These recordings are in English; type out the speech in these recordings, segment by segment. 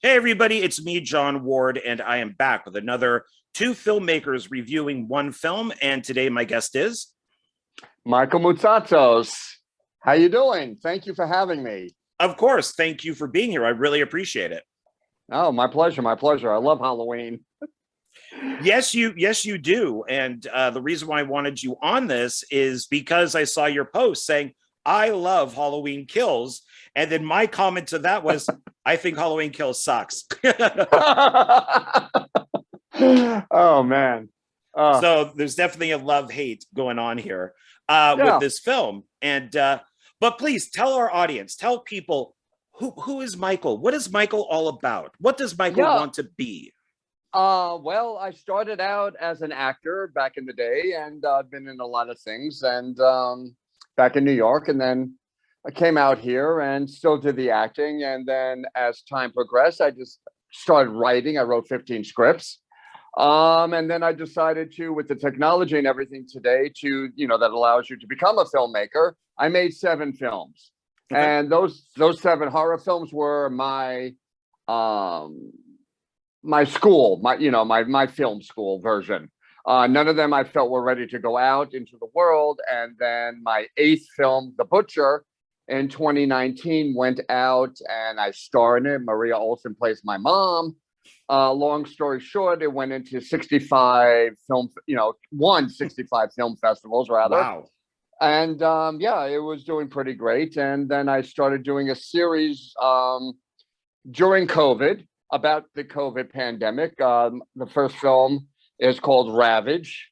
Hey, everybody, it's me, John Ward, and I am back with another two filmmakers reviewing one film. And today, my guest is Michael Moutsatsos. How you doing? Thank you for having me. Of course, thank you for being here. I really appreciate it. Oh, my pleasure. My pleasure. I love Halloween. Yes, you do. And the reason why I wanted you on this is because I saw your post saying, I love Halloween Kills. And then my comment to that was, I think Halloween Kills sucks. Oh, man. So there's definitely a love-hate going on here with this film. And but please tell our audience, tell people, who is Michael? What is Michael all about? What does Michael want to be? Well, I started out as an actor back in the day, and I've been in a lot of things, and back in New York, and then I came out here and still did the acting. And then as time progressed, I just started writing. I wrote 15 scripts. And then I decided to, with the technology and everything today, that allows you to become a filmmaker. I made 7 films. Okay. And those 7 horror films were my school, my film school version. None of them I felt were ready to go out into the world. And then my 8th film, The Butcher, in 2019 went out, and I star in it. Maria Olsen plays my mom. Long story short, it went into 65 film, won 65 film festivals rather. Wow. And it was doing pretty great. And then I started doing a series during COVID about the COVID pandemic. The first film is called Ravage,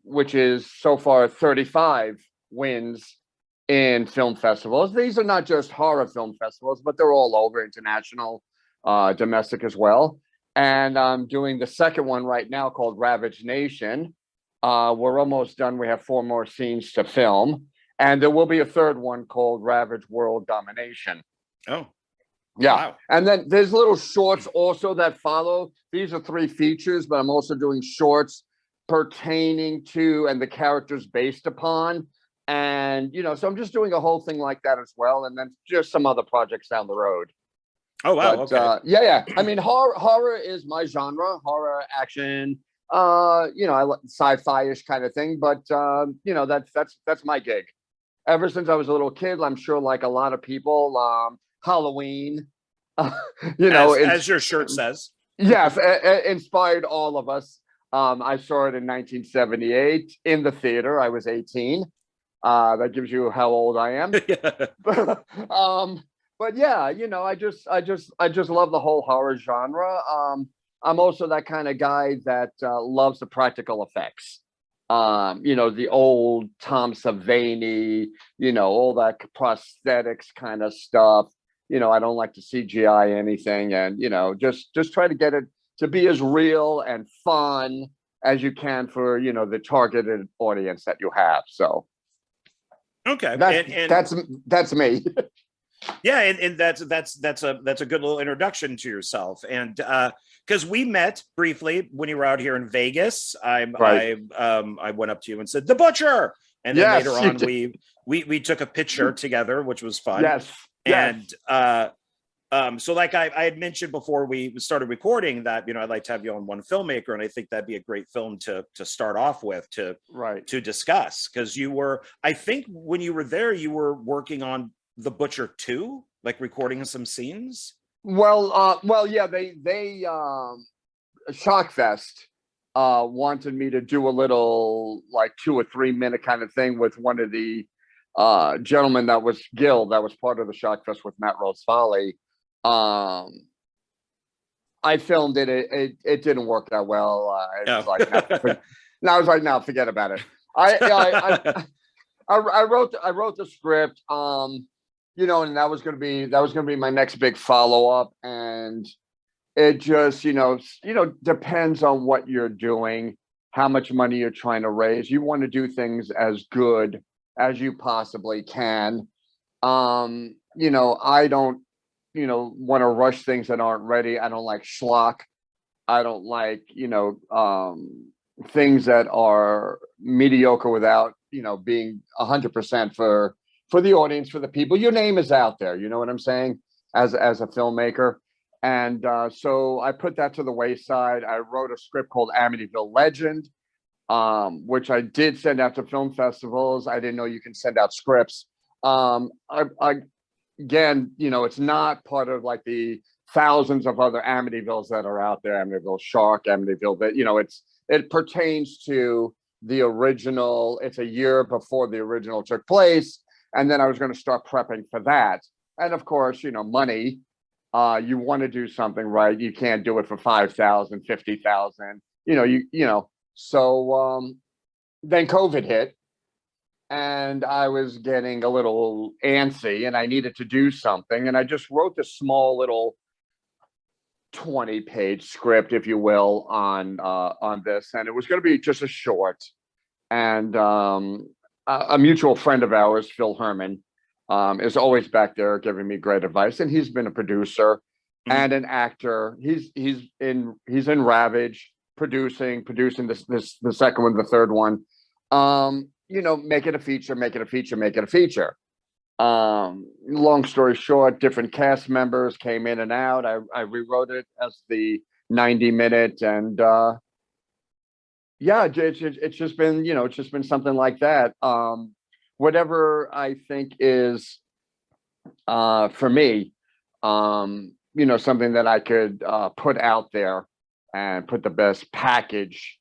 which is so far 35 wins in film festivals. These are not just horror film festivals, but they're all over, international, domestic as well. And I'm doing the second one right now called Ravage Nation. We're almost done. We have 4 more scenes to film. And there will be a third one called Ravage World Domination. Oh. Yeah. Wow. And then there's little shorts also that follow. These are 3 features, but I'm also doing shorts pertaining to and the characters based upon. And, so I'm just doing a whole thing like that as well. And then just some other projects down the road. Oh, wow. But, okay. Yeah. I mean, horror is my genre, horror, action, I like sci-fi-ish kind of thing. But, that's my gig. Ever since I was a little kid, I'm sure like a lot of people, Halloween, as your shirt says. Yes, inspired all of us. I saw it in 1978 in the theater. I was 18. That gives you how old I am. But yeah, I just love the whole horror genre. I'm also that kind of guy that loves the practical effects. The old Tom Savini, all that prosthetics kind of stuff. I don't like to CGI anything, and just try to get it to be as real and fun as you can for the targeted audience that you have. So okay, that's me. Yeah, and that's a good little introduction to yourself. And because we met briefly when you were out here in Vegas, I went up to you and said, "The Butcher," and then later on we took a picture together, which was fun. Yes. And so like I had mentioned before we started recording that I'd like to have you on One Filmmaker, and I think that'd be a great film to start off with to discuss, because I think when you were there you were working on The Butcher 2, like recording some scenes. Well, yeah, they Shockfest wanted me to do a little like 2 or 3 minute kind of thing with one of the gentleman that was Gil, that was part of the Shockfest with Matt Rose Folly. I filmed it. It didn't work that well. I was like, no, forget about it. I wrote the script. And that was gonna be my next big follow up. And it just depends on what you're doing, how much money you're trying to raise. You want to do things as good as you possibly can. I don't want to rush things that aren't ready. I don't like schlock. I don't like things that are mediocre without being 100% for the audience, for the people. Your name is out there, you know what I'm saying, as a filmmaker. And so I put that to the wayside. I wrote a script called Amityville Legend, which I did send out to film festivals. I didn't know you can send out scripts. Again, it's not part of like the thousands of other Amityvilles that are out there. Amityville Shark, Amityville, but it pertains to the original. It's a year before the original took place, and then I was going to start prepping for that. And of course, money. You want to do something right. You can't do it for 5,000, 50,000. So then COVID hit, and I was getting a little antsy, and I needed to do something. And I just wrote this small little 20-page script, if you will, on this, and it was going to be just a short. And a mutual friend of ours, Phil Herman, is always back there giving me great advice, and he's been a producer and an actor. He's in Ravage, producing this the second one, the third one. Make it a feature, make it a feature, make it a feature. Long story short, different cast members came in and out. I rewrote it as the 90-minute, and it's just been something like that. Whatever I think is for me, something that I could put out there and put the best package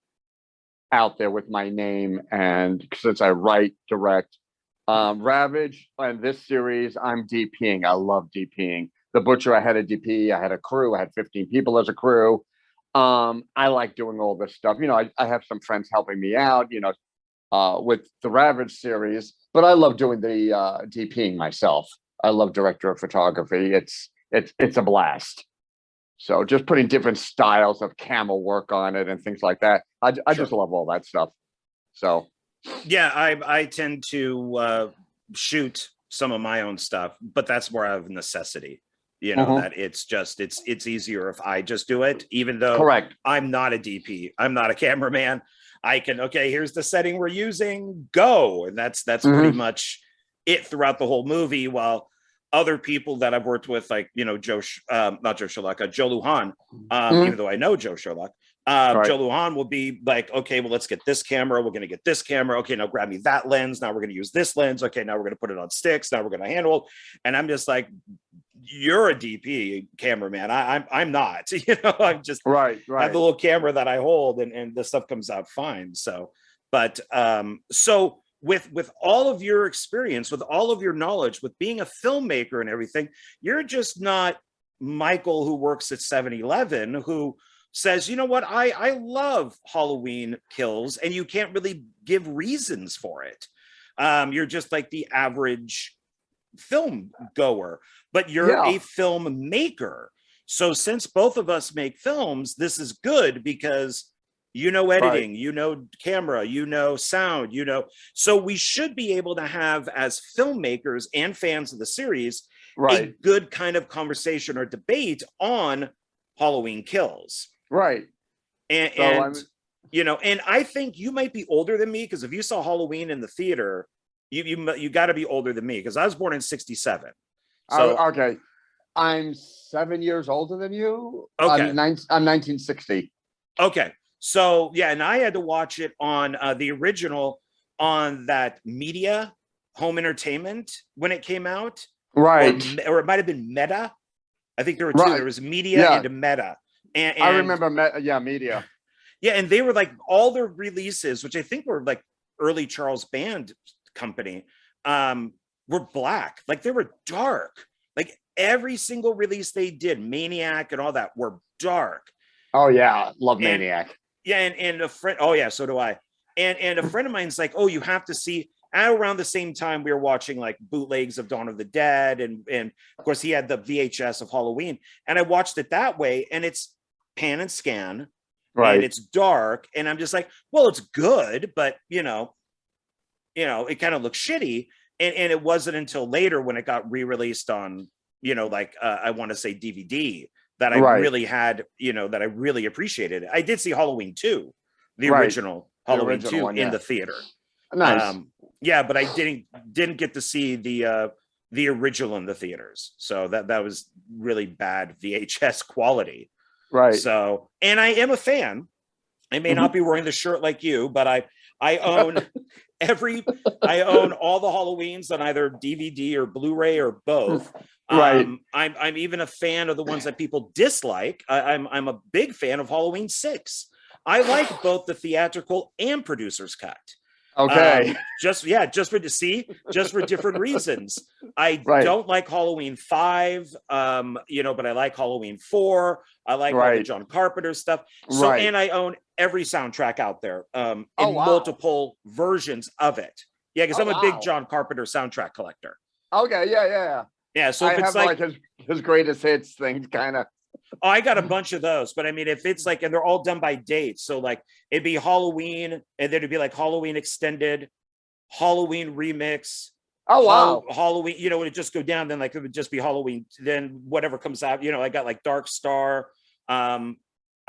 out there with my name. And since I write, direct, Ravage, and this series, I'm DPing. I love DPing. The Butcher, I had a DP. I had a crew. I had 15 people as a crew. I like doing all this stuff. I have some friends helping me out, with the Ravage series, but I love doing the DPing myself. I love director of photography. It's a blast. So just putting different styles of camera work on it and things like that. I just love all that stuff. So yeah, I tend to shoot some of my own stuff, but that's more out of necessity. That it's easier if I just do it, even though correct. I'm not a DP, I'm not a cameraman. I can, okay, here's the setting we're using, go. And that's pretty much it throughout the whole movie. While other people that I've worked with, like, not Joe Sherlock, Joe Lujan, even though I know Joe Sherlock, right. Joe Lujan will be like, okay, well, let's get this camera. We're going to get this camera. Okay, now grab me that lens. Now we're going to use this lens. Okay, now we're going to put it on sticks. Now we're going to handle. And I'm just like, you're a DP cameraman. I'm not. I'm just right. I have the little camera that I hold, and the stuff comes out fine. So, but so with all of your experience, with all of your knowledge, with being a filmmaker and everything, you're just not Michael who works at 7-Eleven who says, you know what, I love Halloween Kills, and you can't really give reasons for it. You're just like the average film goer, but you're a filmmaker. So since both of us make films, this is good because editing, camera, sound, so we should be able to have, as filmmakers and fans of the series, a good kind of conversation or debate on Halloween Kills. Right. And I think you might be older than me, because if you saw Halloween in the theater, you got to be older than me, because I was born in 1967. So okay, I'm 7 years older than you. Okay, I'm 1960. Okay, so yeah, and I had to watch it on the original on that Media Home Entertainment when it came out, right? Or it might have been Meta. I think there were two. Right. There was Media and Meta. And I remember, Media. Yeah, and they were like, all their releases, which I think were like early Charles Band Company, were black. Like, they were dark. Like, every single release they did, Maniac and all that, were dark. Oh yeah, love Maniac. Yeah, and a friend. Oh yeah, so do I. And a friend of mine's like, oh, you have to see. At around the same time, we were watching like bootlegs of Dawn of the Dead, and of course he had the VHS of Halloween, and I watched it that way, and it's pan and scan, right? And it's dark, and I'm just like, well, it's good, but it kind of looks shitty, and it wasn't until later when it got re-released on I want to say DVD that I really had that I really appreciated it. I did see Halloween 2, the original Halloween 2 in the theater. Nice. Yeah, but I didn't get to see the the original in the theaters. So that was really bad VHS quality. Right. So, and I am a fan. I may not be wearing the shirt like you, but I own I own all the Halloweens on either DVD or Blu-ray or both. Right. I'm even a fan of the ones that people dislike. I'm a big fan of Halloween 6. I like both the theatrical and producer's cut. Okay. Just for different reasons. I don't like Halloween 5, but I like Halloween 4. I like all the John Carpenter stuff. So, and I own every soundtrack out there in multiple versions of it. Yeah, because I'm a big John Carpenter soundtrack collector. Okay, yeah. So if I it's have like his greatest hits things, kind of. Oh, I got a bunch of those, but I mean, if it's like, and they're all done by dates, so like it'd be Halloween, and then it'd be like Halloween extended, Halloween remix. Oh wow, Halloween, it would just go down. Then like it would just be Halloween. Then whatever comes out, I got like Dark Star. I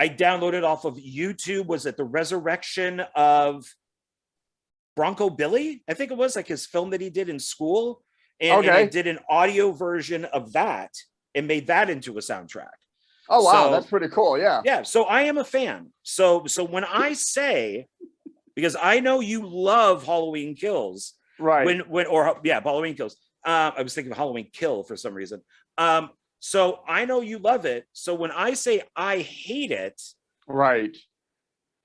downloaded off of YouTube. Was it the resurrection of Bronco Billy? I think it was like his film that he did in school, and I did an audio version of that and made that into a soundtrack. Oh wow, that's pretty cool. Yeah. So I am a fan. So when I say, because I know you love Halloween Kills, right? Halloween Kills. I was thinking of Halloween Kill for some reason. So I know you love it. So when I say I hate it, right,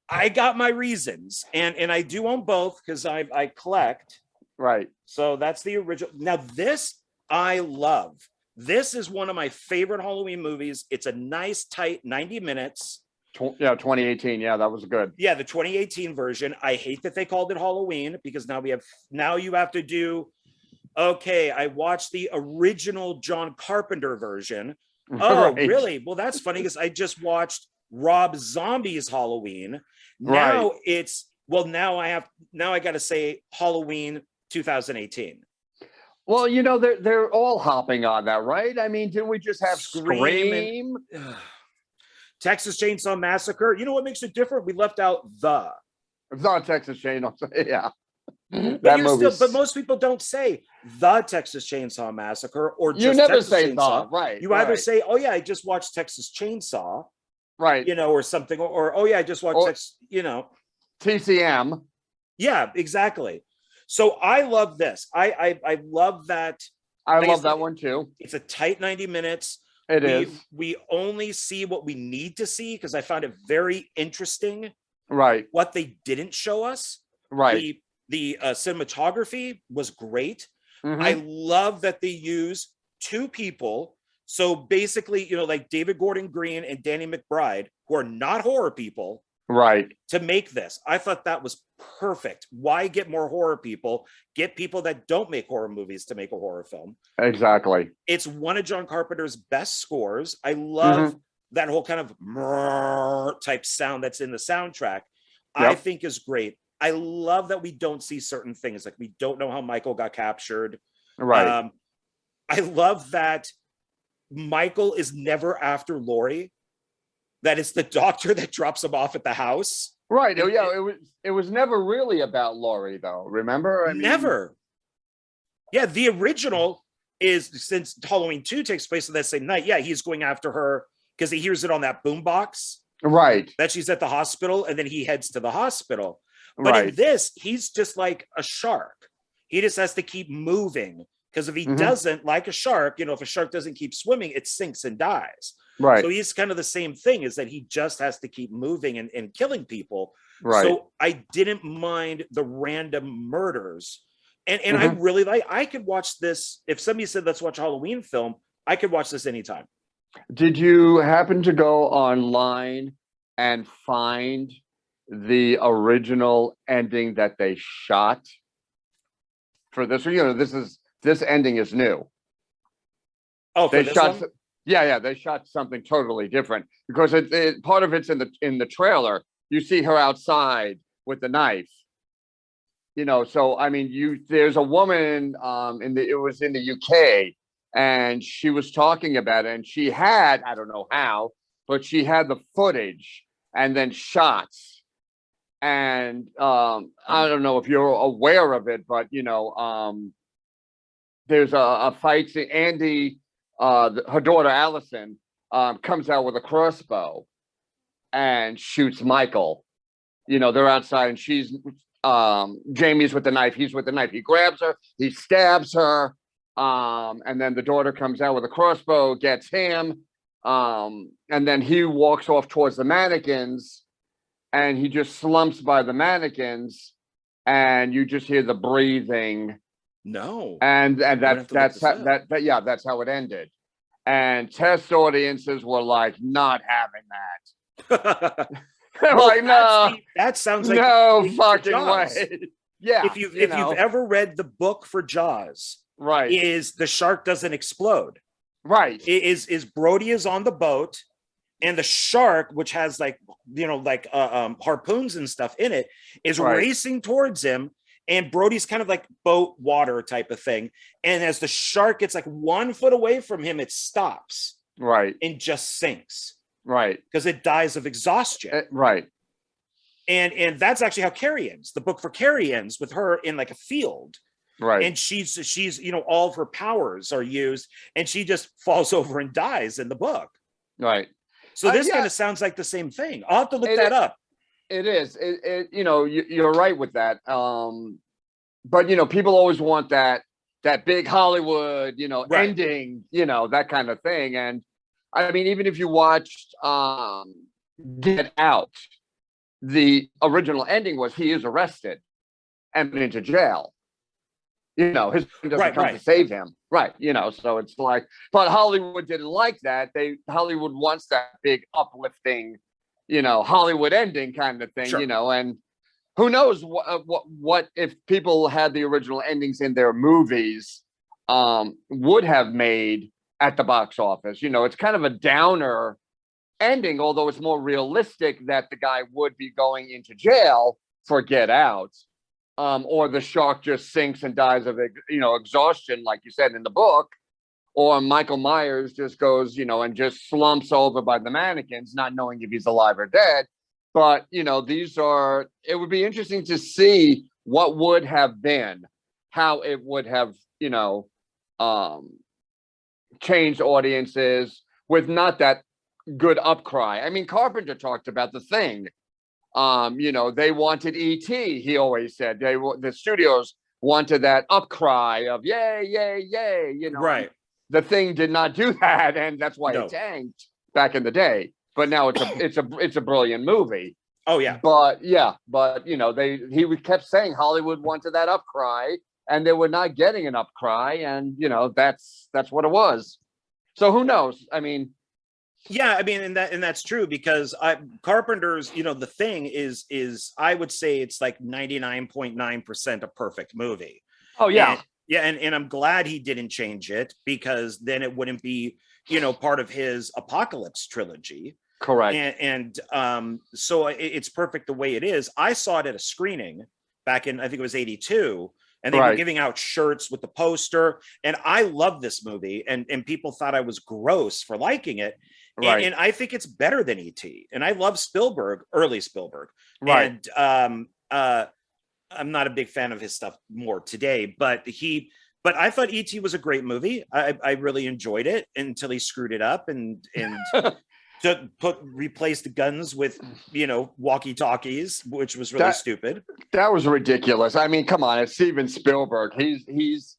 I got my reasons, and I do own both because I collect. Right. So that's the original. Now this I love. This is one of my favorite Halloween movies. It's a nice, tight 90 minutes. 2018. Yeah, that was good. Yeah, the 2018 version. I hate that they called it Halloween because now you have to do, okay, I watched the original John Carpenter version. Oh, really? Well, that's funny because I just watched Rob Zombie's Halloween. Now now I got to say Halloween 2018. Well, they're all hopping on that, right? I mean, didn't we just have Scream? Texas Chainsaw Massacre. You know what makes it different? We left out the. It's not Texas Chainsaw. Yeah. But most people don't say the Texas Chainsaw Massacre or just you never Texas say Chainsaw. The, right? You either say, "Oh yeah, I just watched Texas Chainsaw," right? Or something, or "Oh yeah, I just watched TCM." Yeah, exactly. So I love this. I love that. I love that one too. It's a tight 90 minutes. It is. We only see what we need to see because I found it very interesting. Right. What they didn't show us. Right. The cinematography was great. I love that they use two people. So basically, like David Gordon Green and Danny McBride, who are not horror people. Right. To make this. I thought that was perfect. Why get more horror people? Get people that don't make horror movies to make a horror film. Exactly. It's one of John Carpenter's best scores. I love that whole kind of type sound that's in the soundtrack. Yep. I think is great. I love that we don't see certain things. Like we don't know how Michael got captured. Right. I love that Michael is never after Laurie. That it's the doctor that drops him off at the house. Right. It was never really about Laurie, though. Remember? Never. Yeah, the original is, since Halloween 2 takes place on that same night, yeah, he's going after her because he hears it on that boombox. Right. That she's at the hospital, and then he heads to the hospital. But in this, he's just like a shark. He just has to keep moving because if he doesn't, like a shark, if a shark doesn't keep swimming, it sinks and dies. Right. So he's kind of the same thing, is that he just has to keep moving and killing people. Right. So I didn't mind the random murders. And I really I could watch this. If somebody said, let's watch a Halloween film, I could watch this anytime. Did you happen to go online and find the original ending that they shot for this? This ending is new. Oh, they shot. They shot something totally different because part of it's in the trailer. You see her outside with the knife. So I mean, there's a woman it was in the UK, and she was talking about it, and she had, I don't know how, but she had the footage and then shots. And I don't know if you're aware of it, but there's a fight scene. Andy, her daughter Allison, comes out with a crossbow and shoots Michael. You know, they're outside and she's Jamie's with the knife. He's with the knife. He grabs her. He stabs her. And then the daughter comes out with a crossbow, gets him. And then he walks off towards the mannequins and he just slumps by the mannequins and you just hear the breathing. No. And that's how it ended. And test audiences were like not having that. Well, like, no, that sounds like no fucking way. Yeah. If you've ever read the book for Jaws, right, is the shark doesn't explode. Right. Is Brody is on the boat and the shark, which has harpoons and stuff in it, is racing towards him. And Brody's kind of like boat water type of thing. And as the shark gets like 1 foot away from him, it stops. Right. And just sinks. Right. Because it dies of exhaustion. Right. And that's actually how Carrie ends. The book for Carrie ends with her in like a field. Right. And she's all of her powers are used and she just falls over and dies in the book. Right. So this kind of sounds like the same thing. I'll have to look that up. It is. You're right with that. But people always want that big Hollywood, ending, that kind of thing. And I mean, even if you watched Get Out, the original ending was he is arrested and put into jail. His friend doesn't come to save him. Right. So it's like, but Hollywood didn't like that. Hollywood wants that big uplifting, Hollywood ending kind of thing, and who knows what if people had the original endings in their movies would have made at the box office. It's kind of a downer ending, although it's more realistic that the guy would be going into jail for Get Out. Or the shark just sinks and dies of exhaustion, like you said in the book, or Michael Myers just goes, and just slumps over by the mannequins, not knowing if he's alive or dead. But it would be interesting to see what would have been, how it would have, changed audiences with not that good upcry. I mean, Carpenter talked about The Thing. They wanted E.T. He always said the studios wanted that upcry of yay, yay, yay. Right. The Thing did not do that, and that's why it tanked back in the day. But now it's a brilliant movie. Oh yeah. But he kept saying Hollywood wanted that upcry, and they were not getting an upcry, and that's what it was. So who knows? I mean. Yeah, I mean, and that's true because Carpenter's, The Thing is I would say it's like 99.9% a perfect movie. Oh yeah. And I'm glad he didn't change it because then it wouldn't be, part of his Apocalypse trilogy. Correct. And so it's perfect the way it is. I saw it at a screening back in, I think it was 82. And they were giving out shirts with the poster. And I love this movie. And people thought I was gross for liking it. Right. And I think it's better than E.T. And I love Spielberg, early Spielberg. Right. And I'm not a big fan of his stuff more today, but I thought E.T. was a great movie. I really enjoyed it until he screwed it up and replaced the guns with, walkie-talkies, which was really stupid. That was ridiculous. I mean, come on, it's Steven Spielberg. He's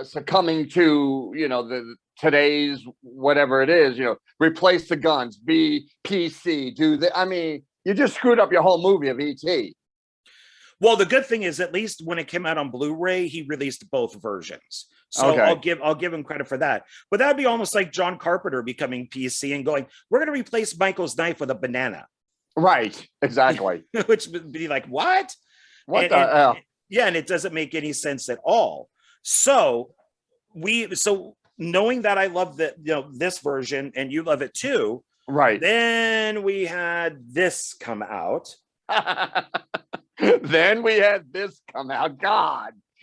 succumbing to, the today's whatever it is, replace the guns, be PC, I mean, you just screwed up your whole movie of E.T. Well, the good thing is, at least when it came out on Blu-ray, he released both versions. So I'll give him credit for that. But that'd be almost like John Carpenter becoming PC and going, we're going to replace Michael's knife with a banana. Right. Exactly. Which would be like, what? What the hell? Yeah. And it doesn't make any sense at all. So knowing that I love this version and you love it too. Right. Then we had this come out. God.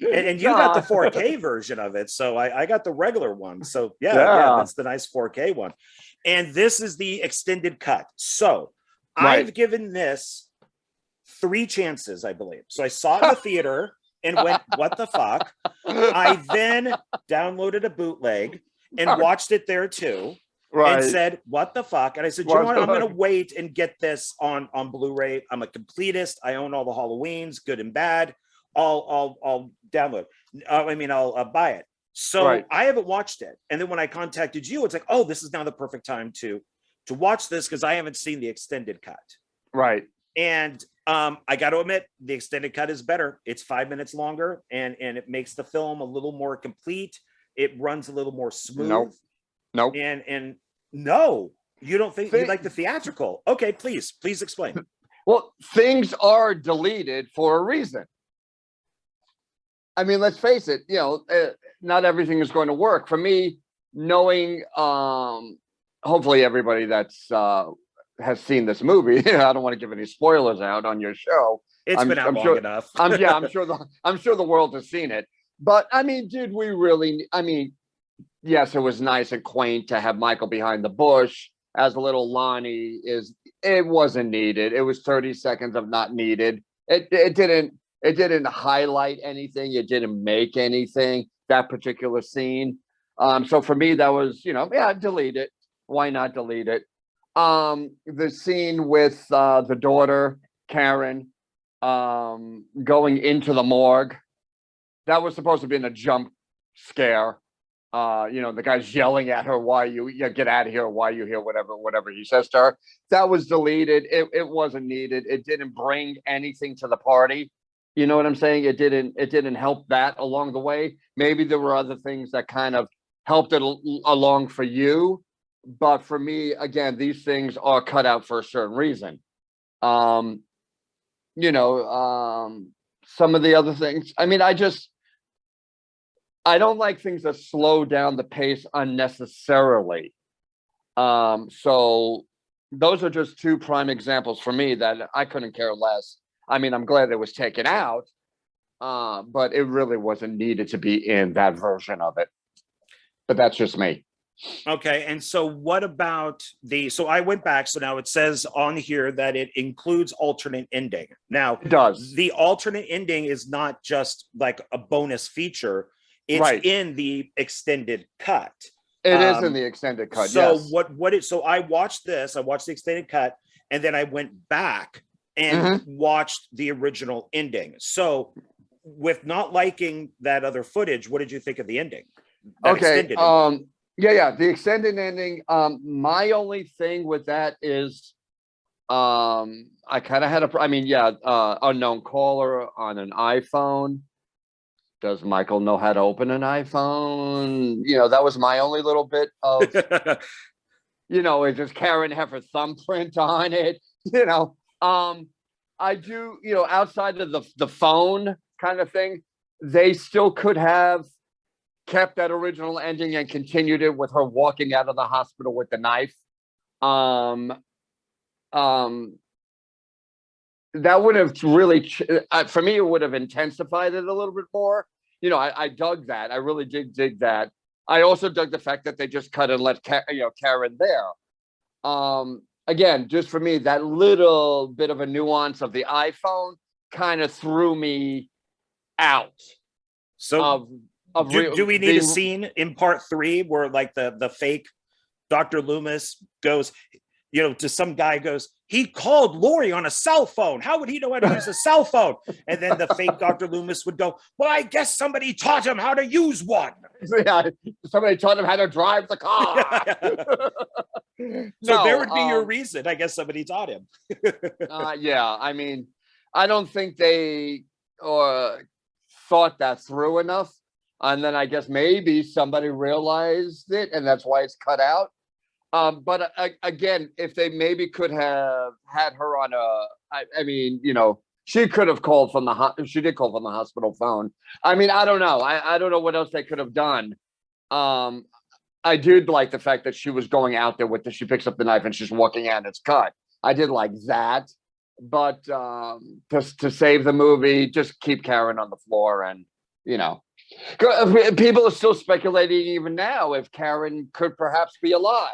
And you got the 4K version of it. So I got the regular one. So yeah, that's the nice 4K one. And this is the extended cut. So I've given this 3 chances, I believe. So I saw it in the theater. and went, what the fuck? I then downloaded a bootleg and watched it there too. And said, what the fuck? And I said, you know what? I'm going to wait and get this on Blu-ray. I'm a completist. I own all the Halloweens, good and bad. I'll download. I'll buy it. So I haven't watched it. And then when I contacted you, it's like, oh, this is now the perfect time to watch this because I haven't seen the extended cut. Right. And I got to admit, the extended cut is better. It's 5 minutes longer, and it makes the film a little more complete. It runs a little more smooth. Nope. And no, you don't think you like the theatrical? Okay, please explain. Well, things are deleted for a reason. I mean, let's face it, not everything is going to work. For me, knowing, hopefully everybody that's has seen this movie, I don't want to give any spoilers out on your show. It's been out long enough. I'm sure the world has seen it. But I mean, did we really? I mean, yes, it was nice and quaint to have Michael behind the bush as a little Lonnie. It wasn't needed. It was 30 seconds of not needed. It didn't highlight anything. It didn't make anything, that particular scene. So for me, that was, delete it. Why not delete it? The scene with the daughter, Karen, going into the morgue, that was supposed to be in a jump scare. The guy's yelling at her, why you get out of here, why you here, whatever he says to her. That was deleted. It wasn't needed. It didn't bring anything to the party. You know what I'm saying? It didn't help that along the way. Maybe there were other things that kind of helped it along for you. But for me, again, these things are cut out for a certain reason. Some of the other things, I mean, I don't like things that slow down the pace unnecessarily. So those are just two prime examples for me that I couldn't care less. I mean, I'm glad it was taken out, but it really wasn't needed to be in that version of it. But that's just me. Okay. And so what about so I went back. So now it says on here that it includes alternate ending. Now, it does. The alternate ending is not just like a bonus feature. It's in the extended cut. It is in the extended cut. So yes. So I watched this, I watched the extended cut, and then I went back and watched the original ending. So with not liking that other footage, what did you think of the ending? Okay. The extended ending. My only thing with that is I kind of had unknown caller on an iPhone. Does Michael know how to open an iPhone? That was my only little bit of, it just Karen have her thumbprint on it, I do, outside of the phone kind of thing, they still could have kept that original ending and continued it with her walking out of the hospital with the knife. That would have really, for me, it would have intensified it a little bit more. I dug that. I really did dig that. I also dug the fact that they just cut and let Karen there. Again, just for me, that little bit of a nuance of the iPhone kind of threw me out. So do we need a scene in part 3 where like the fake Dr. Loomis goes, to some guy goes, he called Lori on a cell phone. How would he know how to use a cell phone? And then the fake Dr. Loomis would go, well, I guess somebody taught him how to use one. Yeah, somebody taught him how to drive the car. So there would be your reason. I guess somebody taught him. Yeah, I mean, I don't think they thought that through enough. And then I guess maybe somebody realized it and that's why it's cut out. But again, if they maybe could have had her on she could have called from she did call from the hospital phone. I mean, I don't know. I don't know what else they could have done. I did like the fact that she was going out there she picks up the knife and she's walking out and it's cut. I did like that. But to save the movie, just keep Karen on the floor and, people are still speculating even now if Karen could perhaps be alive.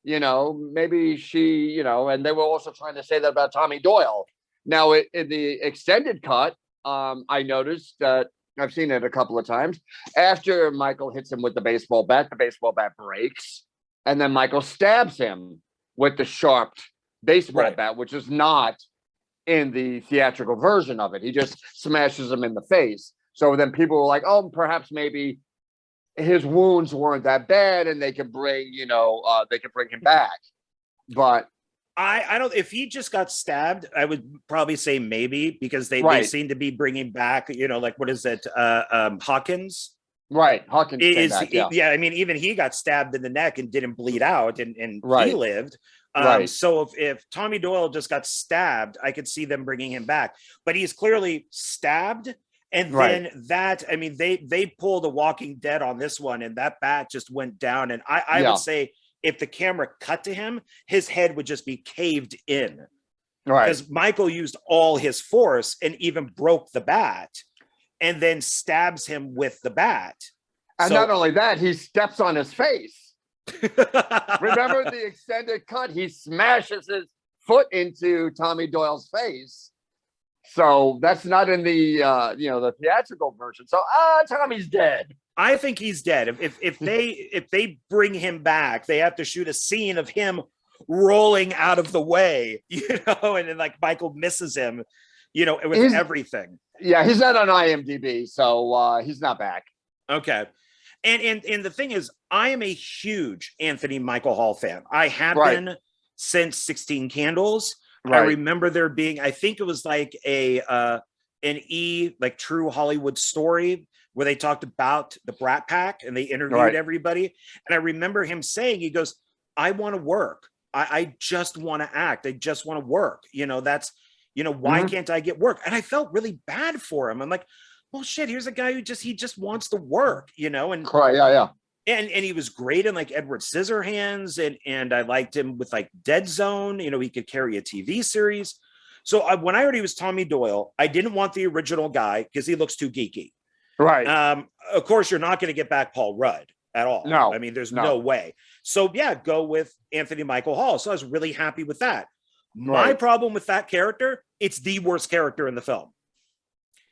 Maybe she, and they were also trying to say that about Tommy Doyle. Now, in the extended cut, I noticed that I've seen it a couple of times. After Michael hits him with the baseball bat breaks, and then Michael stabs him with the sharp baseball bat, which is not in the theatrical version of it. He just smashes him in the face. So then people were like, oh, perhaps maybe his wounds weren't that bad and they could bring, they could bring him back. But I don't, if he just got stabbed, I would probably say maybe, because they seem to be bringing back, like, what is it? Hawkins. Right. Hawkins came back, yeah. I mean, even he got stabbed in the neck and didn't bleed out, and he lived. So if Tommy Doyle just got stabbed, I could see them bringing him back, but he's clearly stabbed. And then they pulled a Walking Dead on this one, and that bat just went down. And I would say, if the camera cut to him, his head would just be caved in. Right. Because Michael used all his force and even broke the bat and then stabs him with the bat. And not only that, he steps on his face. Remember the extended cut? He smashes his foot into Tommy Doyle's face. So that's not in the the theatrical version. So Tommy's dead. I think he's dead. If they bring him back, they have to shoot a scene of him rolling out of the way, and then like Michael misses him, with everything. Yeah, he's not on IMDb, so he's not back. Okay. And the thing is, I am a huge Anthony Michael Hall fan. I have been since 16 Candles. I remember there being, I think it was like an True Hollywood Story, where they talked about the Brat Pack and they interviewed everybody. And I remember him saying, he goes, I want to work. I just want to act. I just want to work. That's, why can't I get work? And I felt really bad for him. I'm like, well, shit, here's a guy who he just wants to work, and And he was great in like Edward Scissorhands, and I liked him with like Dead Zone. He could carry a TV series. So when I heard he was Tommy Doyle, I didn't want the original guy because he looks too geeky. Right. Of course, you're not going to get back Paul Rudd at all. No. I mean, there's no way. So yeah, go with Anthony Michael Hall. So I was really happy with that. My problem with that character, it's the worst character in the film.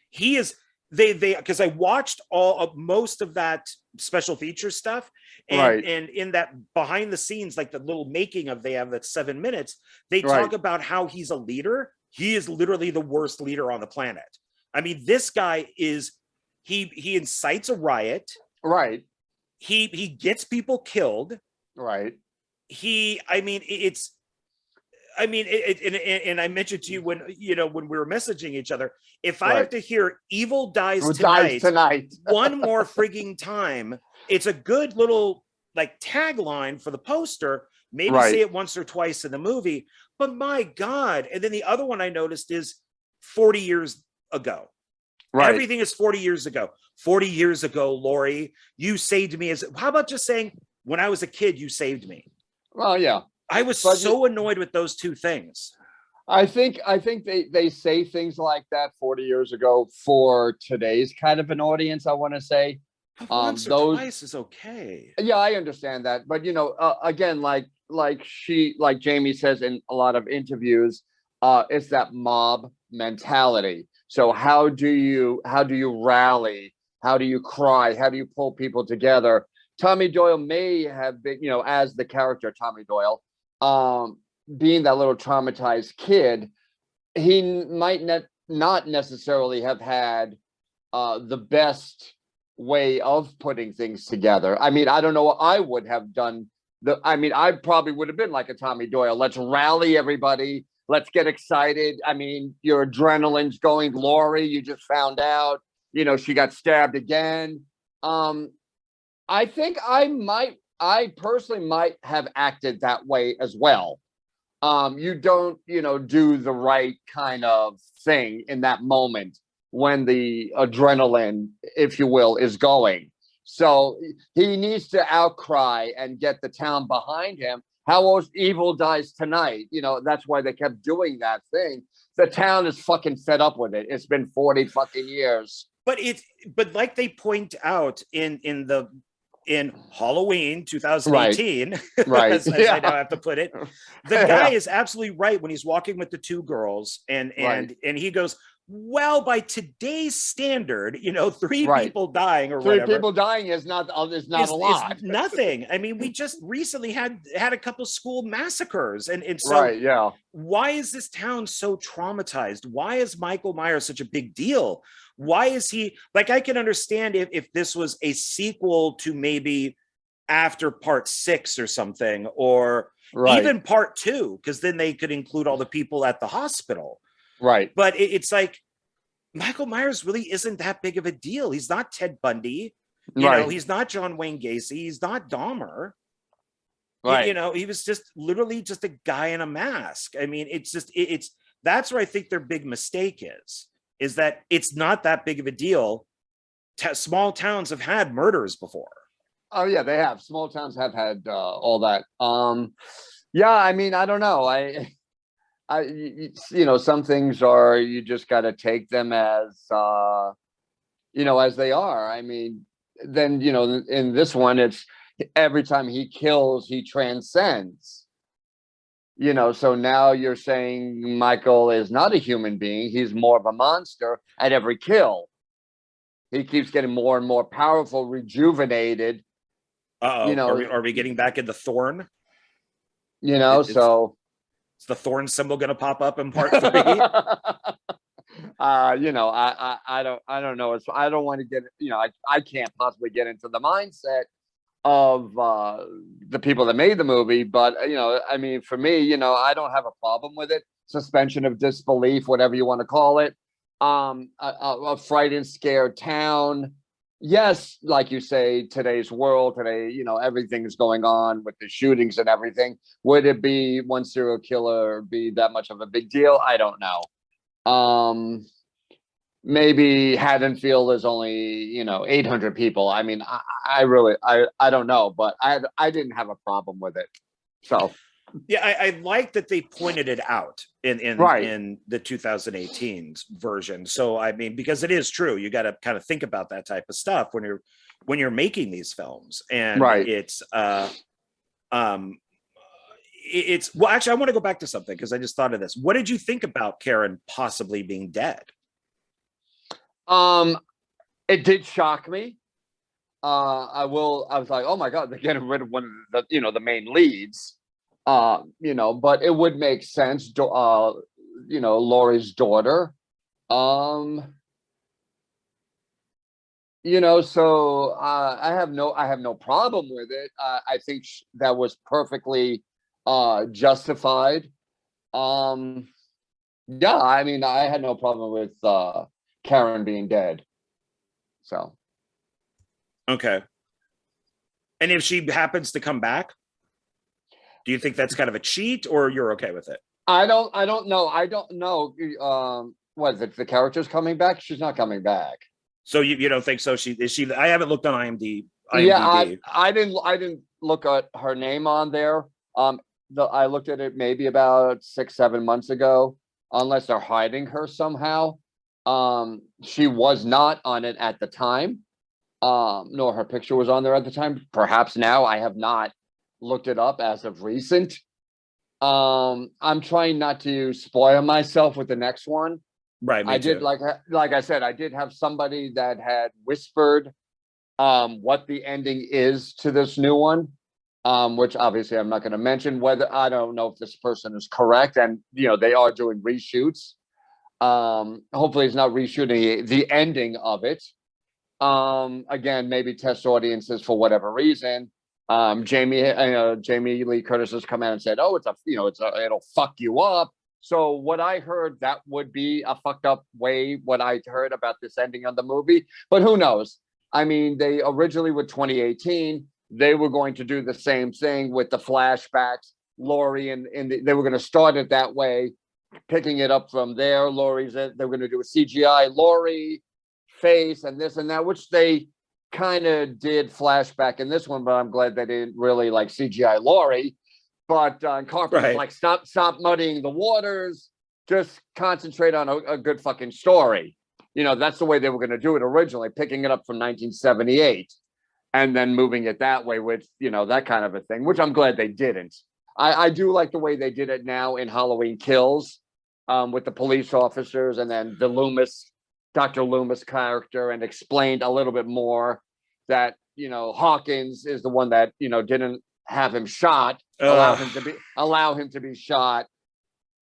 He is. Because I watched most of that special feature stuff, and in that behind the scenes, like the little making of, they have that 7 minutes, they talk about how he's a leader. He is literally the worst leader on the planet. I mean, this guy is, he incites a riot. Right. He gets people killed. Right. And I mentioned to you when we were messaging each other, if I have to hear "Evil dies tonight" one more frigging time, it's a good little like tagline for the poster. Maybe say it once or twice in the movie, but my God. And then the other one I noticed is 40 years ago. Right. Everything is 40 years ago. 40 years ago, Lori, you saved me. How about just saying, when I was a kid, you saved me? Well, yeah. I was so annoyed with those two things. I think they say things like that 40 years ago for today's kind of an audience, I want to say. Once or twice is okay. Yeah, I understand that. But, again, like Jamie says in a lot of interviews, it's that mob mentality. So how do you rally? How do you cry? How do you pull people together? Tommy Doyle may have been, as the character Tommy Doyle, being that little traumatized kid, he might not necessarily have had the best way of putting things together. I mean, I don't know what I would have done. I probably would have been like a Tommy Doyle. Let's rally everybody. Let's get excited. I mean, your adrenaline's going. Lori, you just found out, she got stabbed again. I think I personally might have acted that way as well. You don't, do the right kind of thing in that moment when the adrenaline, if you will, is going. So he needs to outcry and get the town behind him. How else Evil dies tonight? That's why they kept doing that thing. The town is fucking fed up with it. It's been 40 fucking years. But like they point out in Halloween 2018, right. as I now have to put it, the guy is absolutely right when he's walking with the two girls and he goes, Well, by today's standard, three Right. people dying or Three whatever people dying is not a is lot. nothing. I mean, we just recently had a couple school massacres, and so Right. Yeah. why is this town so traumatized? Why is Michael Myers such a big deal? Why is he like, I can understand if this was a sequel to maybe after part 6 or something, or Right. even part 2, because then they could include all the people at the hospital. Right. But it's like, Michael Myers really isn't that big of a deal. He's not Ted Bundy. Right. He's not John Wayne Gacy. He's not Dahmer. Right. He was just literally just a guy in a mask. I mean, it's just, it's that's where I think their big mistake is that it's not that big of a deal. Small towns have had murders before. Oh yeah, they have. Small towns have had all that. Yeah, I mean, I don't know. Some things are, you just got to take them as as they are. I mean, then in this one, it's every time he kills, he transcends. So now you're saying Michael is not a human being; he's more of a monster at every kill. He keeps getting more and more powerful, rejuvenated. Are we getting back into Thorn? So is the Thorn symbol going to pop up in part 3? I don't know. I don't want to get, I can't possibly get into the mindset of the people that made the movie, but I mean, for me, I don't have a problem with it. Suspension of disbelief, whatever you want to call it. A frightened, scared town. Yes, like you say, today's world, today, everything is going on with the shootings and everything. Would it be one serial killer be that much of a big deal? I don't know. Maybe Haddonfield is only 800 people. I mean, I really don't know, but I didn't have a problem with it. So yeah, I like that they pointed it out in the 2018 version. So I mean, because it is true, you got to kind of think about that type of stuff when you're making these films, and it's well, actually, I want to go back to something because I just thought of this. What did you think about Karen possibly being dead? It did shock me. I was like, oh my God, they're getting rid of one of the main leads. But it would make sense. Laurie's daughter. So I have no problem with it. I think that was perfectly justified. Yeah, I mean, I had no problem with Karen being dead. So okay. And if she happens to come back, do you think that's kind of a cheat, or you're okay with it? I don't know. I don't know. What is it? The character's coming back? She's not coming back. So you don't think so? Is she? I haven't looked on IMDb. Yeah, I didn't look at her name on there. I looked at it maybe about 6-7 months ago. Unless they're hiding her somehow. She was not on it at the time. Nor her picture was on there at the time. Perhaps now. I have not looked it up as of recent. I'm trying not to spoil myself with the next one. Right. I did, like I said, I did have somebody that had whispered what the ending is to this new one, which obviously I'm not going to mention. Whether I don't know if this person is correct, and they are doing reshoots. Hopefully, it's not reshooting the ending of it. Again, maybe test audiences for whatever reason. Jamie Lee Curtis has come out and said, "Oh, it'll fuck you up." So what I heard, that would be a fucked up way, what I heard about this ending of the movie, but who knows? I mean, they originally with 2018, they were going to do the same thing with the flashbacks, Laurie, and they were going to start it that way, picking it up from there. They were going to do a CGI Laurie face and this and that, which they kind of did flashback in this one, but I'm glad they didn't really like CGI Laurie. But Carpenter's like, stop muddying the waters. Just concentrate on a good fucking story. That's the way they were going to do it originally, picking it up from 1978 and then moving it that way with, that kind of a thing, which I'm glad they didn't. I do like the way they did it now in Halloween Kills. with the police officers, and then Dr. Loomis character, and explained a little bit more that, Hawkins is the one that, didn't have him shot, allow him to be shot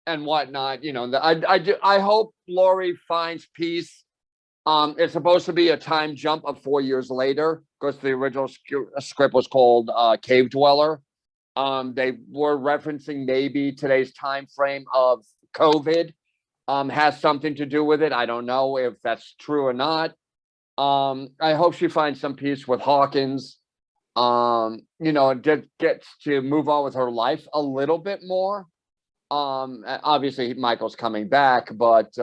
and whatnot. I hope Laurie finds peace. It's supposed to be a time jump of 4 years later, because the original script was called Cave Dweller. They were referencing maybe today's time frame of COVID has something to do with it. I don't know if that's true or not. I hope she finds some peace with Hawkins, and gets to move on with her life a little bit more. Obviously Michael's coming back, but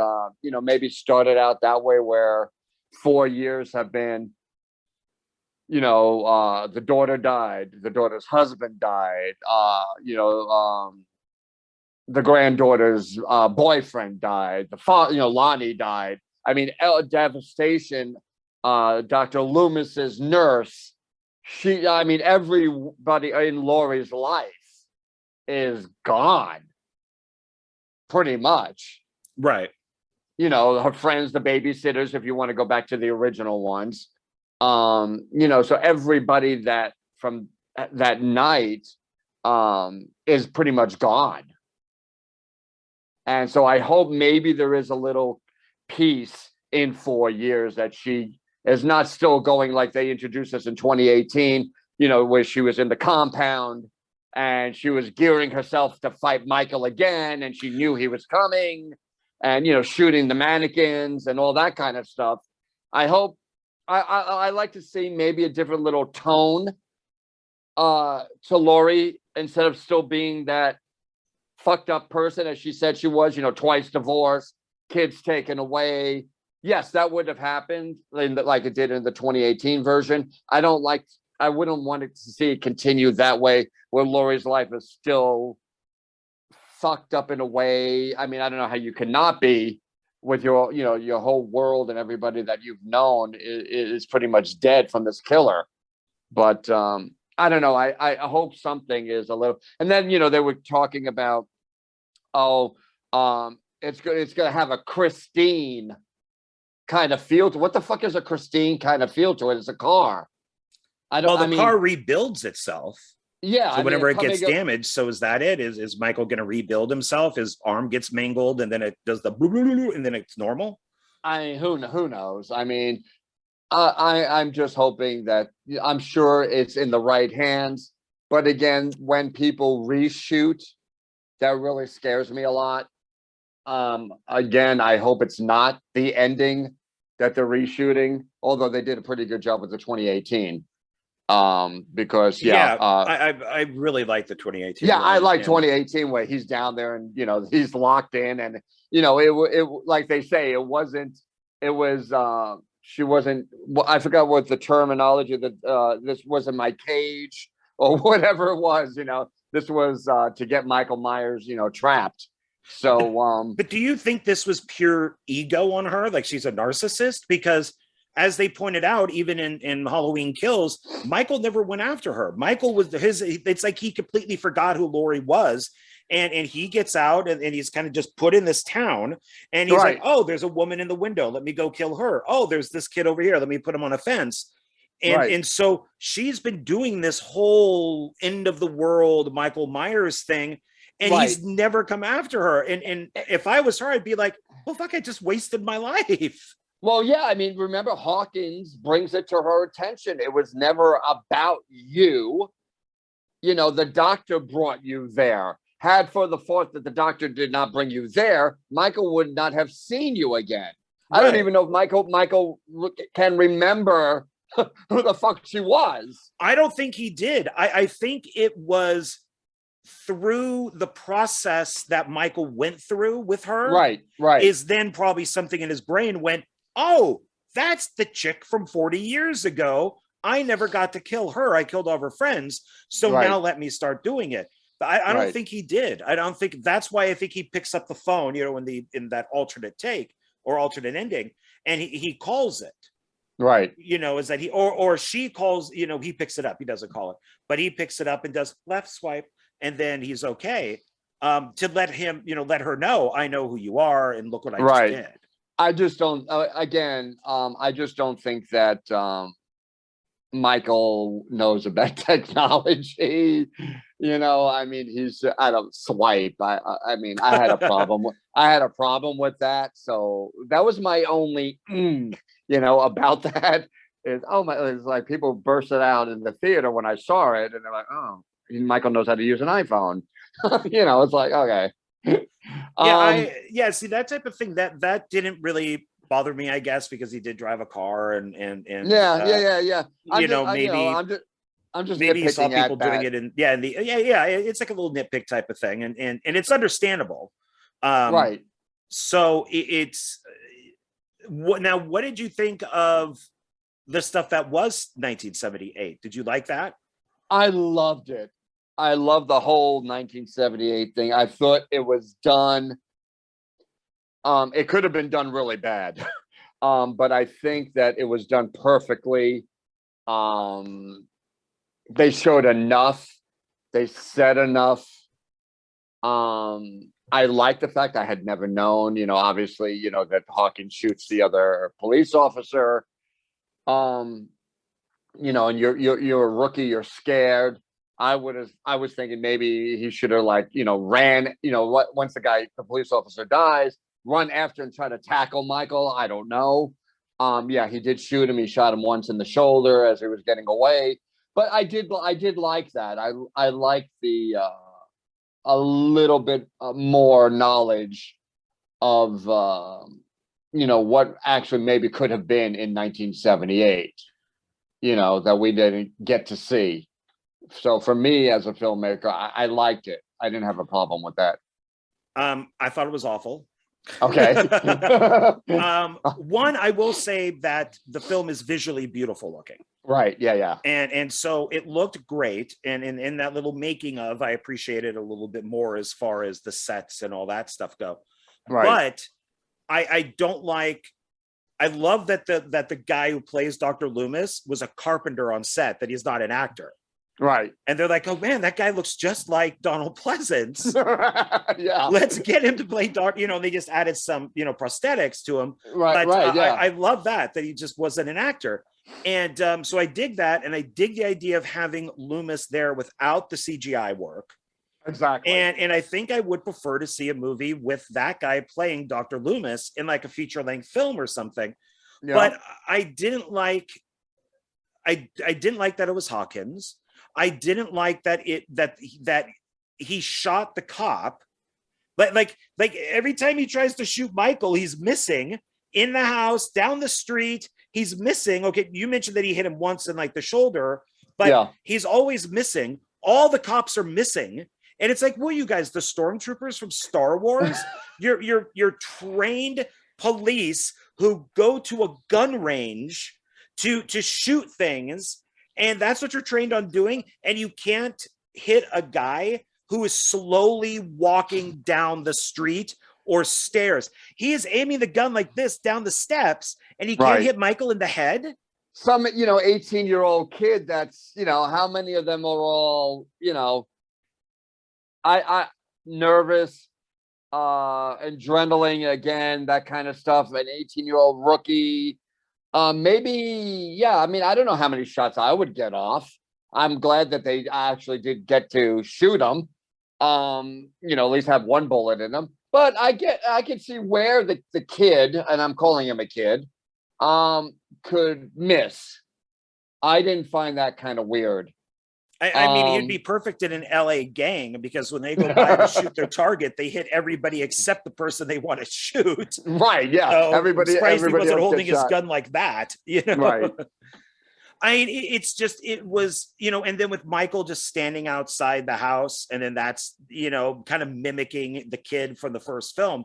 maybe start it out that way, where 4 years have been, the daughter died, the daughter's husband died, the granddaughter's boyfriend died, the father, Lonnie died. I mean, devastation. Dr. Loomis's nurse, everybody in Laurie's life is gone, pretty much. Right. Her friends, the babysitters, if you want to go back to the original ones. So everybody that from that night is pretty much gone. And so I hope maybe there is a little peace in 4 years, that she is not still going like they introduced us in 2018, where she was in the compound and she was gearing herself to fight Michael again, and she knew he was coming, and shooting the mannequins and all that kind of stuff. I hope I like to see maybe a different little tone to Laurie, instead of still being that fucked up person as she said she was, twice divorced, kids taken away. Yes, that would have happened like it did in the 2018 version. I wouldn't want it to see it continue that way, where Laurie's life is still fucked up in a way. I mean, I don't know how you cannot be, with your, your whole world and everybody that you've known is pretty much dead from this killer. But I don't know. I hope something is a little. And then, they were talking about, it's going to have a Christine kind of feel to. What the fuck is a Christine kind of feel to it? It's a car. The car rebuilds itself. Yeah. So whenever it gets damaged, so is that it? Is Michael going to rebuild himself? His arm gets mangled, and then it does the and then it's normal. Who knows? I mean, I'm just hoping that, I'm sure it's in the right hands. But again, when people reshoot, that really scares me a lot. Again, I hope it's not the ending that they're reshooting, although they did a pretty good job with the 2018. Because I really like the 2018. Yeah, I like 2018, where he's down there and he's locked in, and it like they say, she wasn't, I forgot what the terminology that this wasn't my cage or whatever it was. This was to get Michael Myers trapped. So but do you think this was pure ego on her, like she's a narcissist? Because as they pointed out, even in Halloween Kills, Michael never went after her. Michael was it's like he completely forgot who Laurie was. And he gets out and he's kind of just put in this town, and he's like, oh, there's a woman in the window. Let me go kill her. Oh, there's this kid over here. Let me put him on a fence. And so she's been doing this whole end of the world Michael Myers thing, and he's never come after her. And if I was her, I'd be like, well, fuck, I just wasted my life. Well, yeah, I mean, remember, Hawkins brings it to her attention. It was never about you. The doctor brought you there. Had for the thought that the doctor did not bring you there, Michael would not have seen you again. Right. I don't even know if Michael can remember who the fuck she was. I don't think he did. I think it was through the process that Michael went through with her. Right. Is then probably something in his brain went, oh, that's the chick from 40 years ago. I never got to kill her. I killed all of her friends. So now let me start doing it. I don't think he did. I don't think that's why I think he picks up the phone, in that alternate take or alternate ending, and he calls it. Right. Is that he or she calls, he picks it up. He doesn't call it, but he picks it up and does left swipe, and then he's okay. to let him, let her know, I know who you are and look what I just Right. did. I just don't, again, I just don't think that Michael knows about technology. I mean, I don't swipe. I mean, I had a problem. I had a problem with that. So that was my only, about that is, it's like people bursted out in the theater when I saw it, and they're like, oh, Michael knows how to use an iPhone. It's like, okay. See, that type of thing that didn't really bother me, I guess, because he did drive a car and yeah. I'm just maybe he saw nitpicking people at doing that. it it's like a little nitpick type of thing, and it's understandable. Right. So it's what did you think of the stuff that was 1978? Did you like that? I loved it. I love the whole 1978 thing. I thought it was done. It could have been done really bad. But I think that it was done perfectly. They showed enough. They said enough. I like the fact I had never known, obviously, that Hawkins shoots the other police officer. And you're a rookie, you're scared. I was thinking maybe he should have ran, once the police officer dies, run after and try to tackle Michael. I don't know. He did shoot him. He shot him once in the shoulder as he was getting away. But I did like that. I liked the a little bit more knowledge of what actually maybe could have been in 1978. That we didn't get to see. So for me as a filmmaker, I liked it. I didn't have a problem with that. I thought it was awful. Okay. One, I will say that the film is visually beautiful looking. Right. Yeah. And so it looked great. And in that little making of, I appreciated a little bit more as far as the sets and all that stuff go. Right. But I don't like. I love that the guy who plays Dr. Loomis was a carpenter on set, that he's not an actor. Right. And they're like, oh man, that guy looks just like Donald Pleasance. Yeah. Let's get him to play Dr. They just added some, prosthetics to him. Right. But, right. Yeah. I love that he just wasn't an actor. And so I dig that. And I dig the idea of having Loomis there without the CGI work. Exactly. And I think I would prefer to see a movie with that guy playing Dr. Loomis in like a feature-length film or something. Yeah. But I didn't like that it was Hawkins. I didn't like that he shot the cop. Like every time he tries to shoot Michael, he's missing in the house, down the street. He's missing. Okay, you mentioned that he hit him once in like the shoulder, but he's always missing. All the cops are missing. And it's like, well, you guys, the stormtroopers from Star Wars, you're trained police who go to a gun range to shoot things. And that's what you're trained on doing. And you can't hit a guy who is slowly walking down the street or stairs. He is aiming the gun like this down the steps, and he can't hit Michael in the head. Some, 18-year-old kid that's, how many of them are all, I nervous, adrenaline again, that kind of stuff. An 18-year-old rookie. Maybe, I mean, I don't know how many shots I would get off. I'm glad that they actually did get to shoot him. At least have one bullet in them. But I can see where the kid, and I'm calling him a kid, could miss. I didn't find that kind of weird. I mean, he'd be perfect in an LA gang, because when they go by to shoot their target, they hit everybody except the person they want to shoot. Right. Yeah. So everybody wasn't holding his gun like that. Right. I mean, it was, and then with Michael just standing outside the house, and then that's, kind of mimicking the kid from the first film.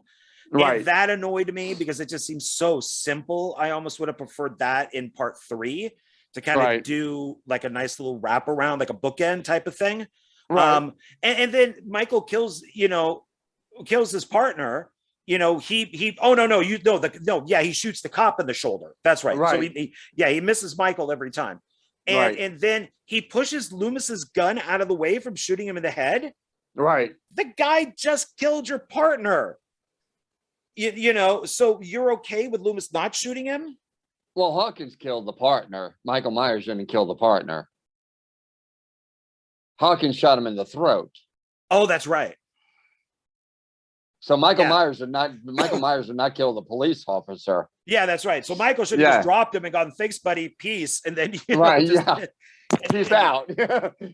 Right. And that annoyed me because it just seems so simple. I almost would have preferred that in part 3 to kind of do like a nice little wraparound, like a bookend type of thing. Right. And then Michael kills his partner. He shoots the cop in the shoulder. That's right. So he misses Michael every time. And then he pushes Loomis's gun out of the way from shooting him in the head. Right. The guy just killed your partner. You know, so you're okay with Loomis not shooting him? Well, Hawkins killed the partner. Michael Myers didn't kill the partner. Hawkins shot him in the throat. Oh, that's right. So Michael Myers did not kill the police officer. Yeah, that's right. So Michael should have just dropped him and gone, thanks, buddy, peace. And then, peace out.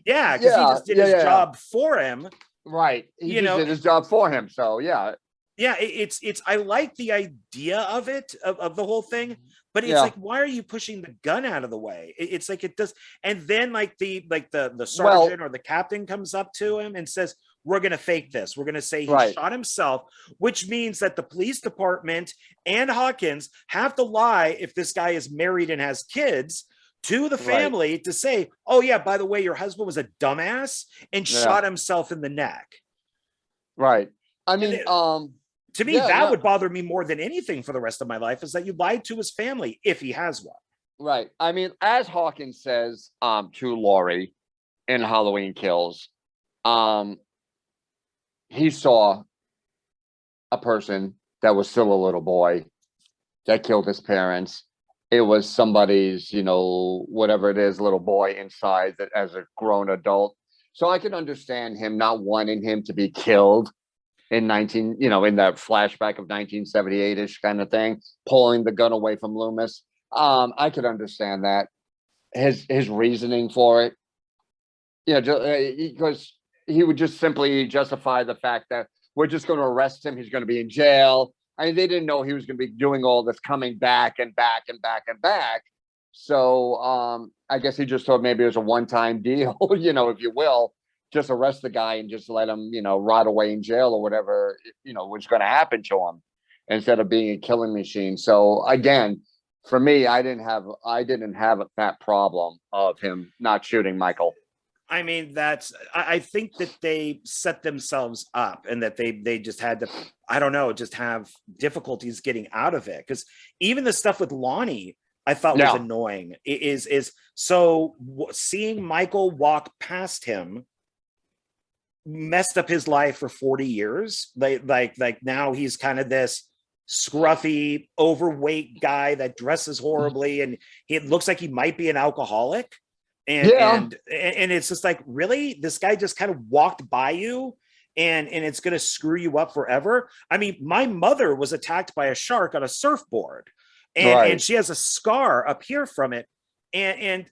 Yeah, because he just did his job for him. Right. He just did his job for him. So, yeah. Yeah, it's I like the idea of it, of the whole thing, but it's like, why are you pushing the gun out of the way? It's like it does. And then like the sergeant or the captain comes up to him and says, we're going to fake this. We're going to say he shot himself, which means that the police department and Hawkins have to lie if this guy is married and has kids to the family to say, oh yeah, by the way, your husband was a dumbass and shot himself in the neck. Right. I mean, to me, that would bother me more than anything for the rest of my life, is that you lied to his family if he has one. Right. I mean, as Hawkins says to Laurie in Halloween Kills, he saw a person that was still a little boy that killed his parents. It was somebody's, whatever it is, little boy inside that as a grown adult. So I can understand him not wanting him to be killed in in that flashback of 1978-ish kind of thing, pulling the gun away from Loomis. I could understand that. His reasoning for it. Because he would just simply justify the fact that we're just going to arrest him. He's going to be in jail. I mean, they didn't know he was going to be doing all this coming back and back and back and back. So I guess he just thought maybe it was a one-time deal, if you will. Just arrest the guy and just let him, rot away in jail or whatever, was going to happen to him instead of being a killing machine. So again, for me, I didn't have that problem of him not shooting Michael. I mean, I think that they set themselves up and that they just had to, I don't know, just have difficulties getting out of it. Because even the stuff with Lonnie, I thought was annoying. So seeing Michael walk past him messed up his life for 40 years. Like now he's kind of this scruffy, overweight guy that dresses horribly, and it looks like he might be an alcoholic. And it's just like, really, this guy just kind of walked by you and it's going to screw you up forever. I mean, my mother was attacked by a shark on a surfboard, and she has a scar up here from it, and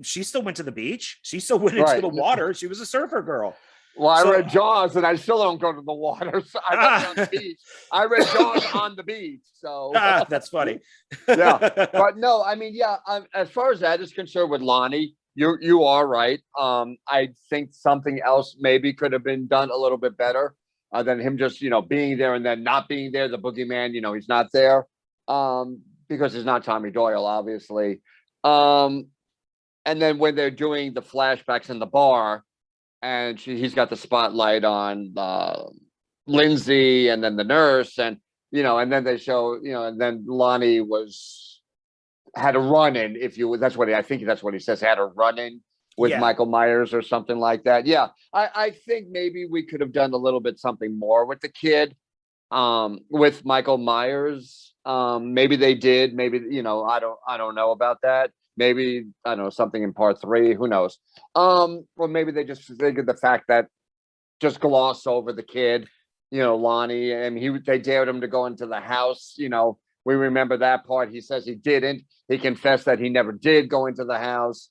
she still went to the beach. She still went into the water. She was a surfer girl. Well, I read Jaws, and I still don't go to the water. So I on the beach. I read Jaws on the beach. So that's funny. But no, I mean, as far as that is concerned with Lonnie, you are right. I think something else maybe could have been done a little bit better than him just being there and then not being there. The boogeyman, he's not there because he's not Tommy Doyle, obviously. And then when they're doing the flashbacks in the bar, and he's got the spotlight on Lindsay and then the nurse, and and then they show and then Lonnie had a run-in, I think that's what he says, had a run-in with Michael Myers or something like that. Yeah, I think maybe we could have done a little bit something more with the kid, with Michael Myers. Maybe they did. Maybe I don't know about that. Maybe I don't know, something in part 3. Who knows? Or maybe they just figured the fact that just gloss over the kid, Lonnie, and they dared him to go into the house. We remember that part. He says he didn't. He confessed that he never did go into the house.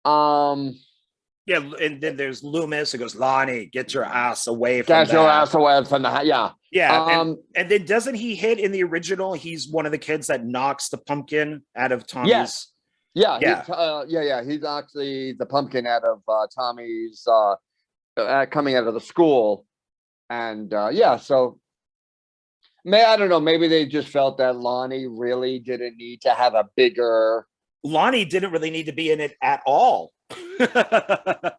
Yeah, and then there's Loomis who goes, Lonnie, get your ass away from Get your ass away from the house. Yeah. Yeah. And then doesn't he hit in the original? He's one of the kids that knocks the pumpkin out of Tommy's. Yes. Yeah. He knocks the pumpkin out of Tommy's coming out of the school. And so I don't know. Maybe they just felt that Lonnie really didn't need to have a bigger. Lonnie didn't really need to be in it at all. I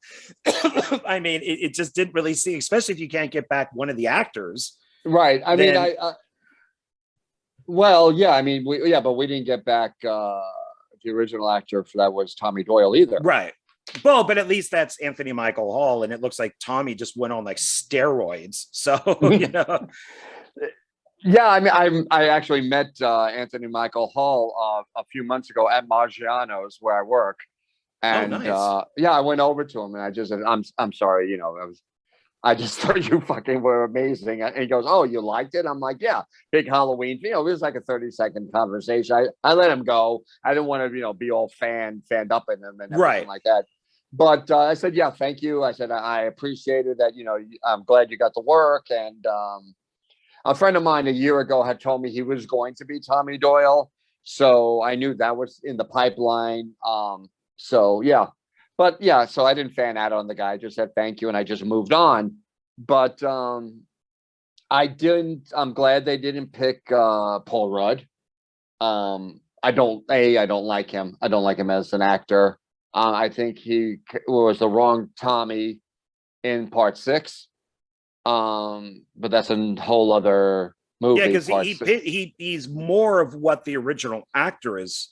mean, it just didn't really see, especially if you can't get back one of the actors. Right. I mean, but we didn't get back the original actor for that was Tommy Doyle either. Right. Well, but at least that's Anthony Michael Hall, and it looks like Tommy just went on like steroids. So Yeah, I mean, I actually met Anthony Michael Hall a few months ago at Margiano's where I work, and nice. yeah, I went over to him and I just said, I'm sorry, I just thought you fucking were amazing. And he goes, oh, you liked it? I'm like, yeah, big Halloween. It was like a 30-second conversation. I let him go. I didn't want to, be all fanned up in him and everything like that. But I said, yeah, thank you. I said, I appreciated that, I'm glad you got to work. And a friend of mine a year ago had told me he was going to be Tommy Doyle. So I knew that was in the pipeline. So yeah. But yeah, so I didn't fan out on the guy. I just said thank you, and I just moved on. But I'm glad they didn't pick Paul Rudd. I don't like him. I don't like him as an actor. I think he was the wrong Tommy in part 6. But that's a whole other movie. Yeah, because he's more of what the original actor is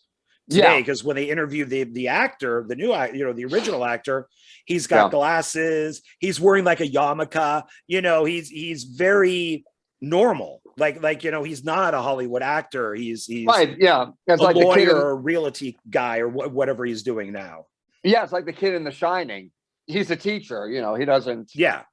today. Because when they interview the actor, the new the original actor, he's got glasses, he's wearing like a yarmulke, he's very normal, like he's not a Hollywood actor, he's right, yeah, it's a like lawyer or a realty guy or whatever he's doing now. Yeah, it's like the kid in The Shining. He's a teacher, he doesn't. Yeah,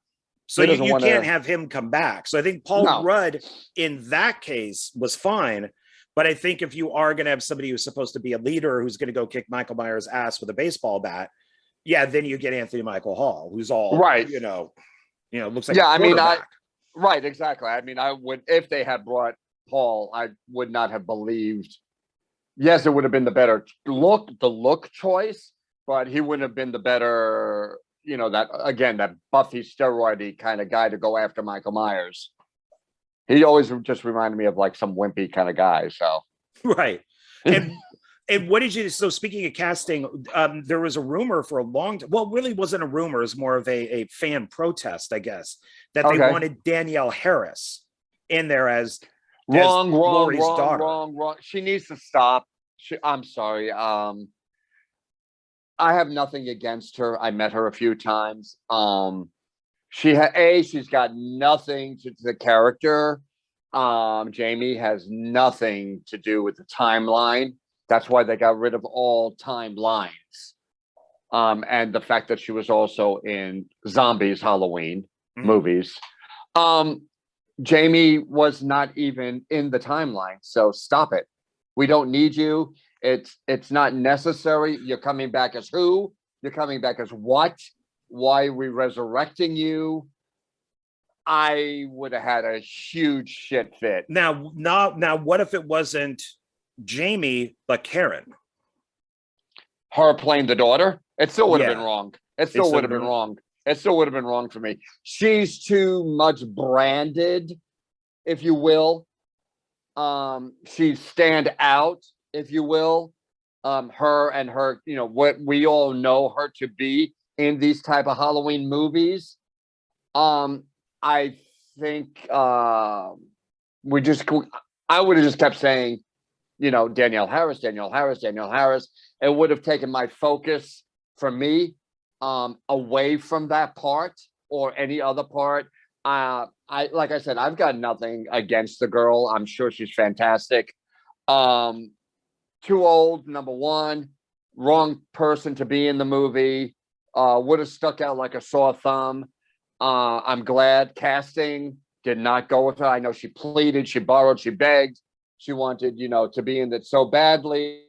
so you can't have him come back. So I think Paul Rudd in that case was fine. But I think if you are going to have somebody who's supposed to be a leader who's going to go kick Michael Myers' ass with a baseball bat, then you get Anthony Michael Hall, who's all right. Looks like right, exactly. I mean, I would, if they had brought Paul, I would not have believed. Yes, it would have been the better look choice, but he wouldn't have been the better, that Buffy steroidy kind of guy to go after Michael Myers. He always just reminded me of like some wimpy kind of guy. So right. And what did you? So speaking of casting, there was a rumor for a long time. Well, it really wasn't a rumor; it was more of a fan protest, I guess, that they wanted Danielle Harris in there as wrong. She needs to stop. I'm sorry. I have nothing against her. I met her a few times. She's got nothing to the character. Jamie has nothing to do with the timeline. That's why they got rid of all timelines. And the fact that she was also in Zombies Halloween movies. Jamie was not even in the timeline. So stop it. We don't need you. It's not necessary. You're coming back as who? You're coming back as what? Why are we resurrecting you? I would have had a huge shit fit. Now, what if it wasn't Jamie, but Karen? Her playing the daughter? It still would have been wrong. It still would have been wrong. It still would have been wrong for me. She's too much branded, if you will. She stand out, if you will. Her and her, what we all know her to be in these type of Halloween movies. I think I would have just kept saying, Danielle Harris. It would have taken my focus from me away from that part or any other part. Like I said, I've got nothing against the girl. I'm sure she's fantastic. Too old, number one. Wrong person to be in the movie. Would have stuck out like a sore thumb. I'm glad casting did not go with her. I know she pleaded, she borrowed, she begged. She wanted, to be in it so badly.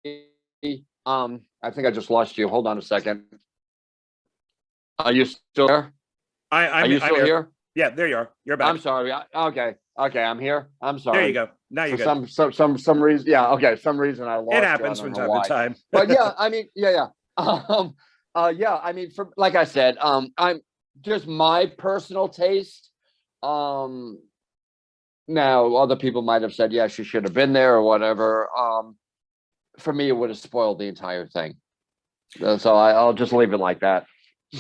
I think I just lost you. Hold on a second. Are you still there? Are you still here? Yeah, there you are. You're back. I'm sorry. Okay, I'm here. I'm sorry. There you go. Now you're good. Some reason. Yeah. Okay. Some reason I lost. It happens from time to time. But yeah, I mean, yeah. I mean, like I said, I'm just my personal taste. Now other people might have said, yeah, she should have been there or whatever. For me, it would have spoiled the entire thing. So I'll just leave it like that.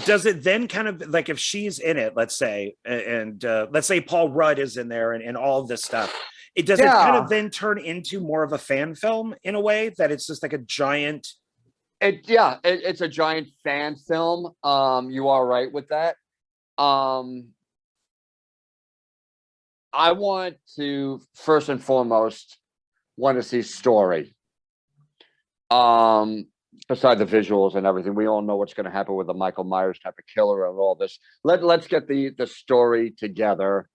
Does it then kind of like if she's in it, let's say, and let's say Paul Rudd is in there and all this stuff, does it kind of then turn into more of a fan film in a way that it's just like a giant It's a giant fan film. You are right with that. I want to first and foremost want to see story. Beside the visuals and everything, we all know what's going to happen with the Michael Myers type of killer and all this. Let's get the story together.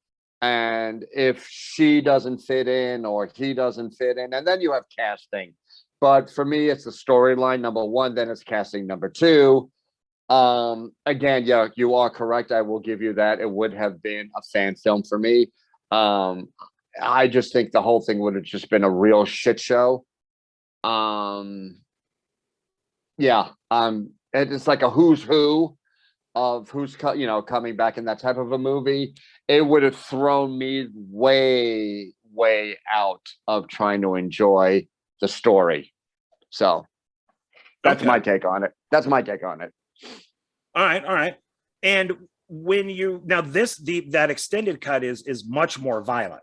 And if she doesn't fit in or he doesn't fit in, and then you have casting. But for me, it's the storyline number one, then it's casting number two. Again, yeah, you are correct. I will give you that. It would have been a fan film for me. I just think the whole thing would have just been a real shit show. It's like a who's who of who's coming back in that type of a movie. It would have thrown me way out of trying to enjoy the story. So that's my take on it. All right. And when you now that extended cut is much more violent.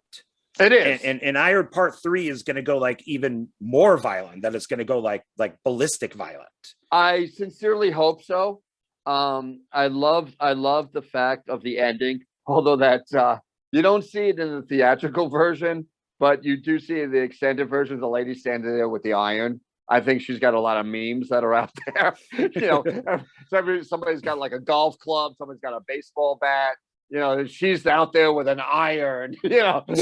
It is. And I heard part 3 is going to go like even more violent, that it's going to go like ballistic violent. I sincerely hope so. I love the fact of the ending, although that you don't see it in the theatrical version, but you do see in the extended version the lady standing there with the iron. I think she's got a lot of memes that are out there. Somebody's got like a golf club, somebody's got a baseball bat. She's out there with an iron. That's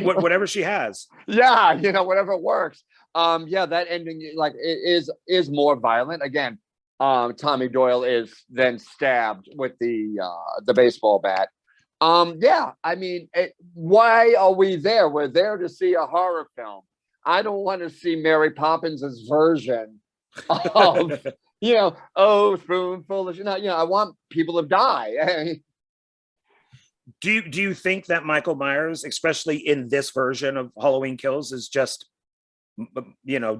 whatever she has. Yeah, whatever works. That ending, like, it is more violent. Again, Tommy Doyle is then stabbed with the baseball bat. I mean, why are we there? We're there to see a horror film. I don't want to see Mary Poppins' version of, spoonful of, I want people to die. Do you think that Michael Myers, especially in this version of Halloween Kills, is just,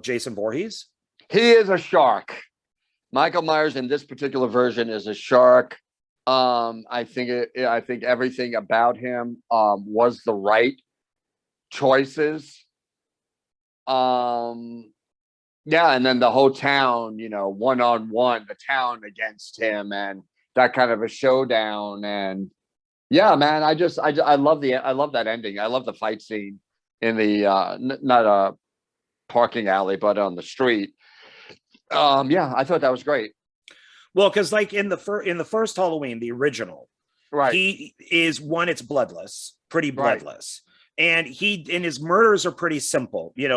Jason Voorhees? He is a shark. Michael Myers in this particular version is a shark. I think everything about him was the right choices. And then the whole town, one-on-one, the town against him, and that kind of a showdown. And yeah, man, I love that ending. I love the fight scene in the not a parking alley, but on the street. I thought that was great. Well, because like in the first Halloween, the original, right, he is it's bloodless, pretty bloodless. Right. And his murders are pretty simple. He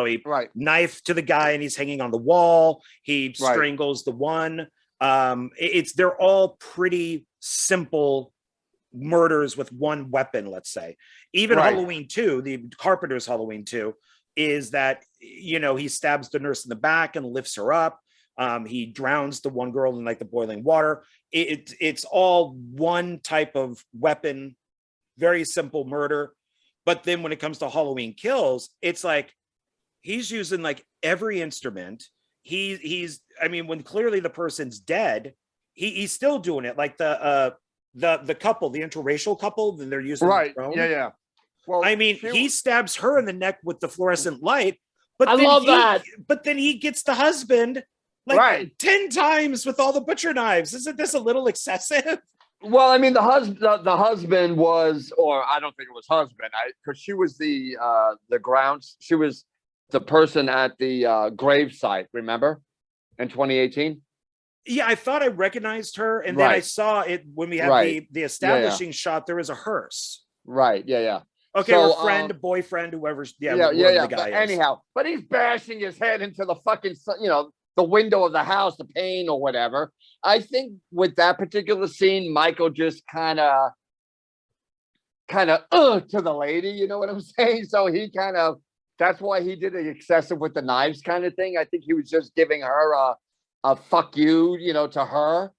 knife to the guy and he's hanging on the wall. He strangles the one. They're all pretty simple murders with one weapon, let's say. Even Halloween 2, the Carpenter's Halloween 2, is that, he stabs the nurse in the back and lifts her up. He drowns the one girl in like the boiling water. It's all one type of weapon, very simple murder. But then when it comes to Halloween Kills, it's like he's using like every instrument. When clearly the person's dead, he's still doing it. Like the couple, the interracial couple, then they're using right. Yeah. Well, he stabs her in the neck with the fluorescent light. But I love that. But then he gets the husband 10 times with all the butcher knives. Isn't this a little excessive? Well, I mean, the husband was, or I don't think it was husband, because she was the grounds. She was the person at the grave site. Remember, in 2018. Yeah, I thought I recognized her, and then I saw it when we had the establishing shot. There was a hearse. Right. Yeah. Okay, so, or friend, boyfriend, whoever's the guy is. Anyhow, but he's bashing his head into the fucking the window of the house, the pane or whatever. I think with that particular scene, Michael just kind of to the lady, you know what I'm saying? So he that's why he did it excessive with the knives kind of thing. I think he was just giving her a fuck you, to her.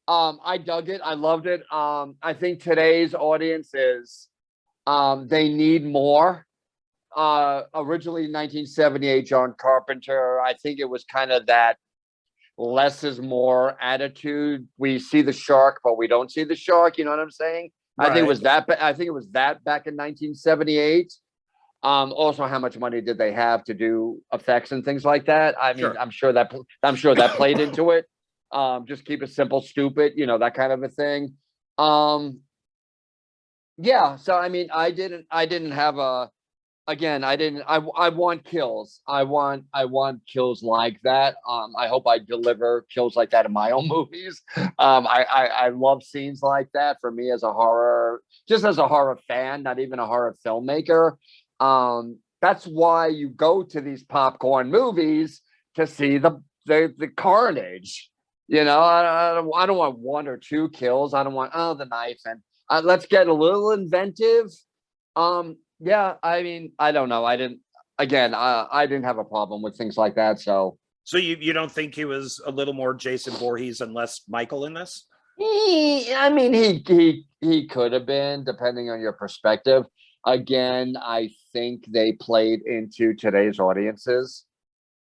I dug it. I loved it. I think today's audience is, they need more. Originally 1978, John Carpenter, I think it was kind of that less is more attitude. We see the shark, but we don't see the shark. You know what I'm saying? Right. I think it was that back in 1978. Also, how much money did they have to do effects and things like that? I mean, Sure. I'm sure that played into it. Just keep it simple, stupid, that kind of a thing. Yeah. So I mean, I didn't have a again, I want kills. I want kills like that. I hope I deliver kills like that in my own movies. I love scenes like that. For me, as a horror, just as a horror fan, not even a horror filmmaker. That's why you go to these popcorn movies, to see the carnage. I don't want one or two kills. I don't want, the knife, and let's get a little inventive. Yeah, I mean, I don't know. I didn't have a problem with things like that. So So you don't think he was a little more Jason Voorhees and less Michael in this? I mean, he could have been, depending on your perspective. Again, I think they played into today's audiences,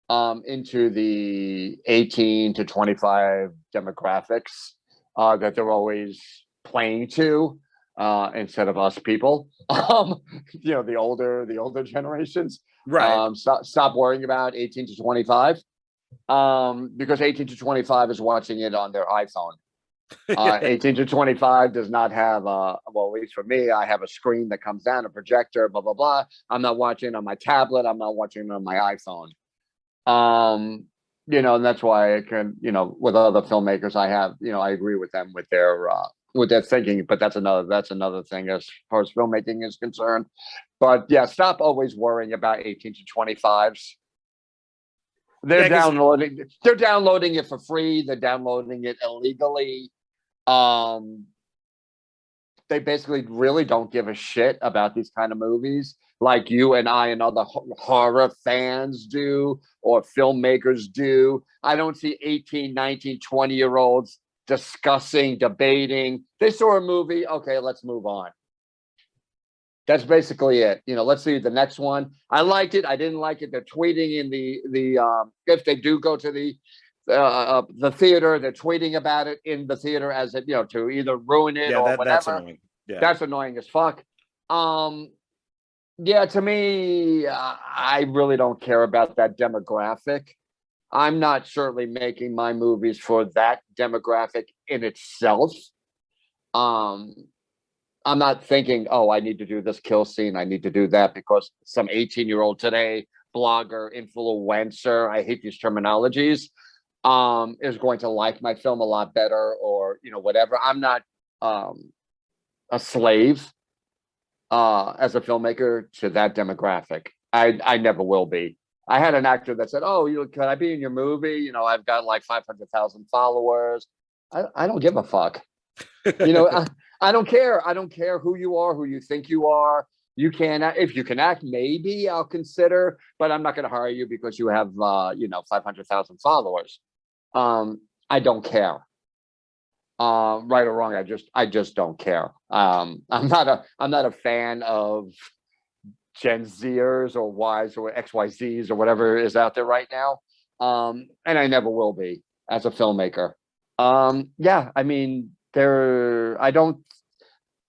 into the 18 to 25 demographics, that they're always playing to, instead of us people. The older generations. Right. Stop worrying about 18 to 25, because 18 to 25 is watching it on their iPhone. 18 to 25 does not have well, at least for me, I have a screen that comes down, a projector, blah blah blah. I'm not watching on my tablet. I'm not watching on my iPhone. And that's why I can, with other filmmakers, I agree with them with their thinking. But that's another thing as far as filmmaking is concerned. But yeah, stop always worrying about 18 to 25s. They're downloading it for free. They're downloading it illegally. They basically really don't give a shit about these kind of movies, like you and I and other horror fans do, or filmmakers do. I don't see 18, 19, 20-year-olds discussing, debating. They saw a movie. Okay, let's move on. That's basically it. Let's see the next one. I liked it. I didn't like it. They're tweeting in the if they do go to the theater, they're tweeting about it in the theater as it, to either ruin it Yeah, or that's whatever. annoying. Yeah. That's annoying as fuck. Yeah, to me, I really don't care about that demographic. I'm not certainly making my movies for that demographic in itself. Um, I'm not thinking, oh, I need to do this kill scene. I need to do that because some 18-year-old today, blogger, influencer, I hate these terminologies, is going to like my film a lot better, or, whatever. I'm not a slave, as a filmmaker, to that demographic. I never will be. I had an actor that said, oh, can I be in your movie? I've got like 500,000 followers. I don't give a fuck. I don't care. I don't care who you are, who you think you are. You can, if you can act, maybe I'll consider, but I'm not going to hire you because you have, 500,000 followers. I don't care. Right or wrong, I just don't care. I'm not a fan of Gen Zers or Ys or XYZs or whatever is out there right now. And I never will be as a filmmaker. Yeah, I mean,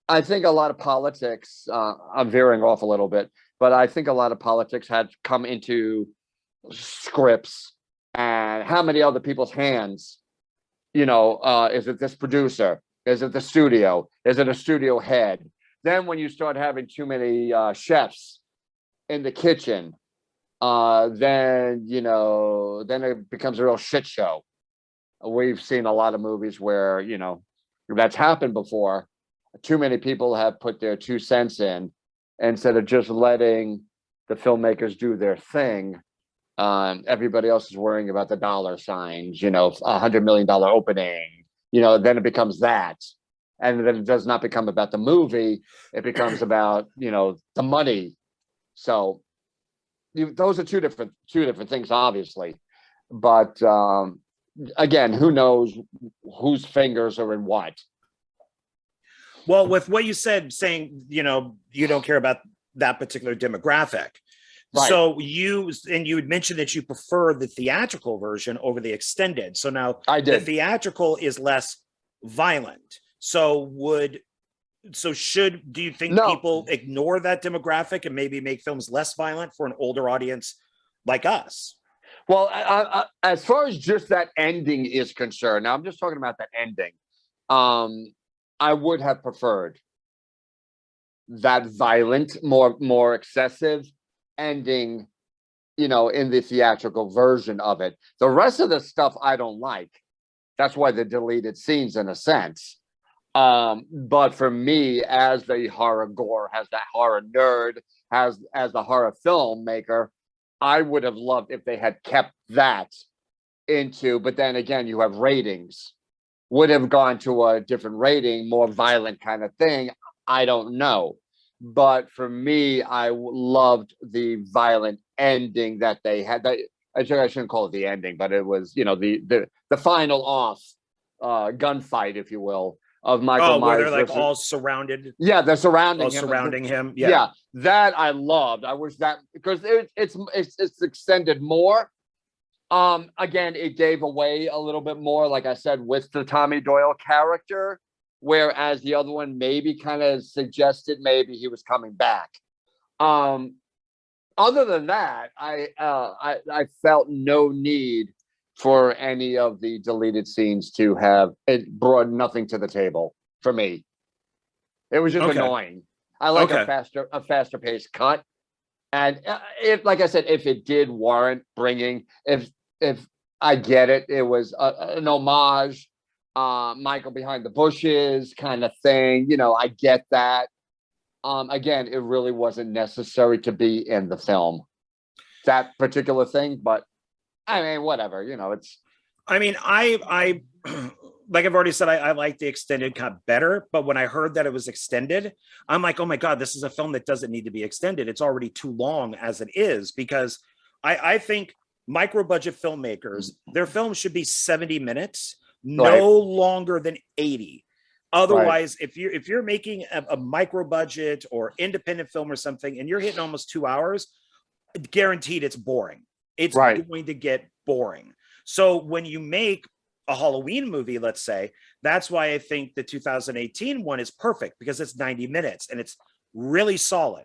I think a lot of politics, I'm veering off a little bit, but I think a lot of politics had come into scripts, and how many other people's hands, is it this producer? Is it the studio? Is it a studio head? Then when you start having too many chefs in the kitchen, then it becomes a real shit show. We've seen a lot of movies where, that's happened before. Too many people have put their 2 cents in instead of just letting the filmmakers do their thing. Everybody else is worrying about the dollar signs, $100 million opening, then it becomes that. And then it does not become about the movie. It becomes about, the money. So those are two different things, obviously. But again, who knows whose fingers are in what? Well, with what you said, saying, you don't care about that particular demographic. Right. So you had mentioned that you prefer the theatrical version over the extended. So now I did. The theatrical is less violent. So would So do you think No. people ignore that demographic and maybe make films less violent for an older audience like us? Well, as far as just that ending is concerned, now I'm just talking about that ending. I would have preferred that violent, more excessive ending, in the theatrical version of it. The rest of the stuff I don't like. That's why the deleted scenes, in a sense. But for me, as the horror gore, as that horror nerd, as the horror filmmaker, I would have loved if they had kept that into, but then again, you have ratings. Would have gone to a different rating, more violent kind of thing. I don't know. But for me, I loved the violent ending that they had. I shouldn't call it the ending, but it was, the final off gunfight, if you will, of Michael Myers. Where they're like all surrounded. Yeah, they're surrounding him. Yeah, that I loved. I wish that, because it's extended more. Again, it gave away a little bit more, like I said, with the Tommy Doyle character, whereas the other one maybe kind of suggested maybe he was coming back. Other than that, I felt no need for any of the deleted scenes to have it brought nothing to the table for me. It was just annoying. I like a faster paced cut. And if, like I said, if it did warrant bringing, if I get it, it was an homage, Michael behind the bushes kind of thing. I get that. Again, it really wasn't necessary to be in the film, that particular thing. But I mean, whatever, it's. I mean, I like I've already said, I like the extended cut better. But when I heard that it was extended, I'm like, oh my God, this is a film that doesn't need to be extended. It's already too long as it is, because I think micro budget filmmakers, their films should be 70 minutes, no longer than 80. Otherwise, if you're making a micro budget or independent film or something, and you're hitting almost 2 hours, guaranteed it's boring. It's going to get boring. So when you make a Halloween movie, let's say, that's why I think the 2018 one is perfect, because it's 90 minutes and it's really solid.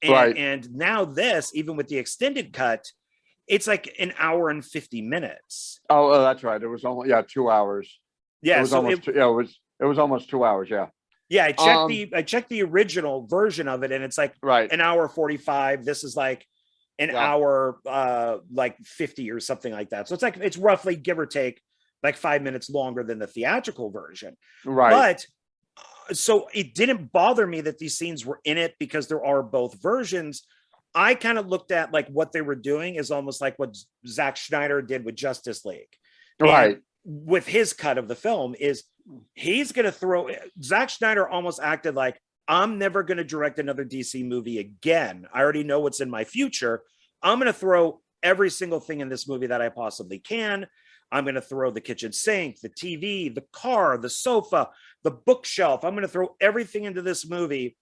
And now this, even with the extended cut, it's like an hour and 50 minutes. Oh, that's right. It was almost 2 hours. Yeah, it was it was almost 2 hours. Yeah. Yeah, I checked the original version of it, and it's like an hour 45. This is like an hour like 50 or something like that. So it's roughly, give or take, like 5 minutes longer than the theatrical version. But so it didn't bother me that these scenes were in it, because there are both versions. I kind of looked at like what they were doing is almost like what Zack Snyder did with Justice League. And with his cut of the film is he's going to throw, Zack Snyder almost acted like, I'm never going to direct another DC movie again. I already know what's in my future. I'm going to throw every single thing in this movie that I possibly can. I'm going to throw the kitchen sink, the TV, the car, the sofa, the bookshelf. I'm going to throw everything into this movie.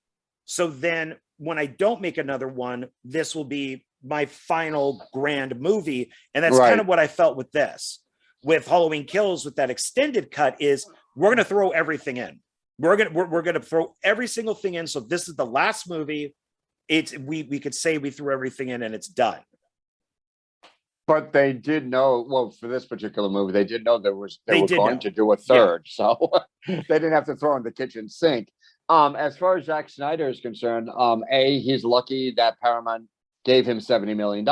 So then when I don't make another one, this will be my final grand movie. And that's kind of what I felt with this. With Halloween Kills, with that extended cut, is we're going to throw everything in. We're going to throw every single thing in. So this is the last movie. We could say we threw everything in and it's done. But they did know, well, for this particular movie, they did know they were going to do a third. So they didn't have to throw in the kitchen sink. As far as Zack Snyder is concerned, he's lucky that Paramount gave him $70 million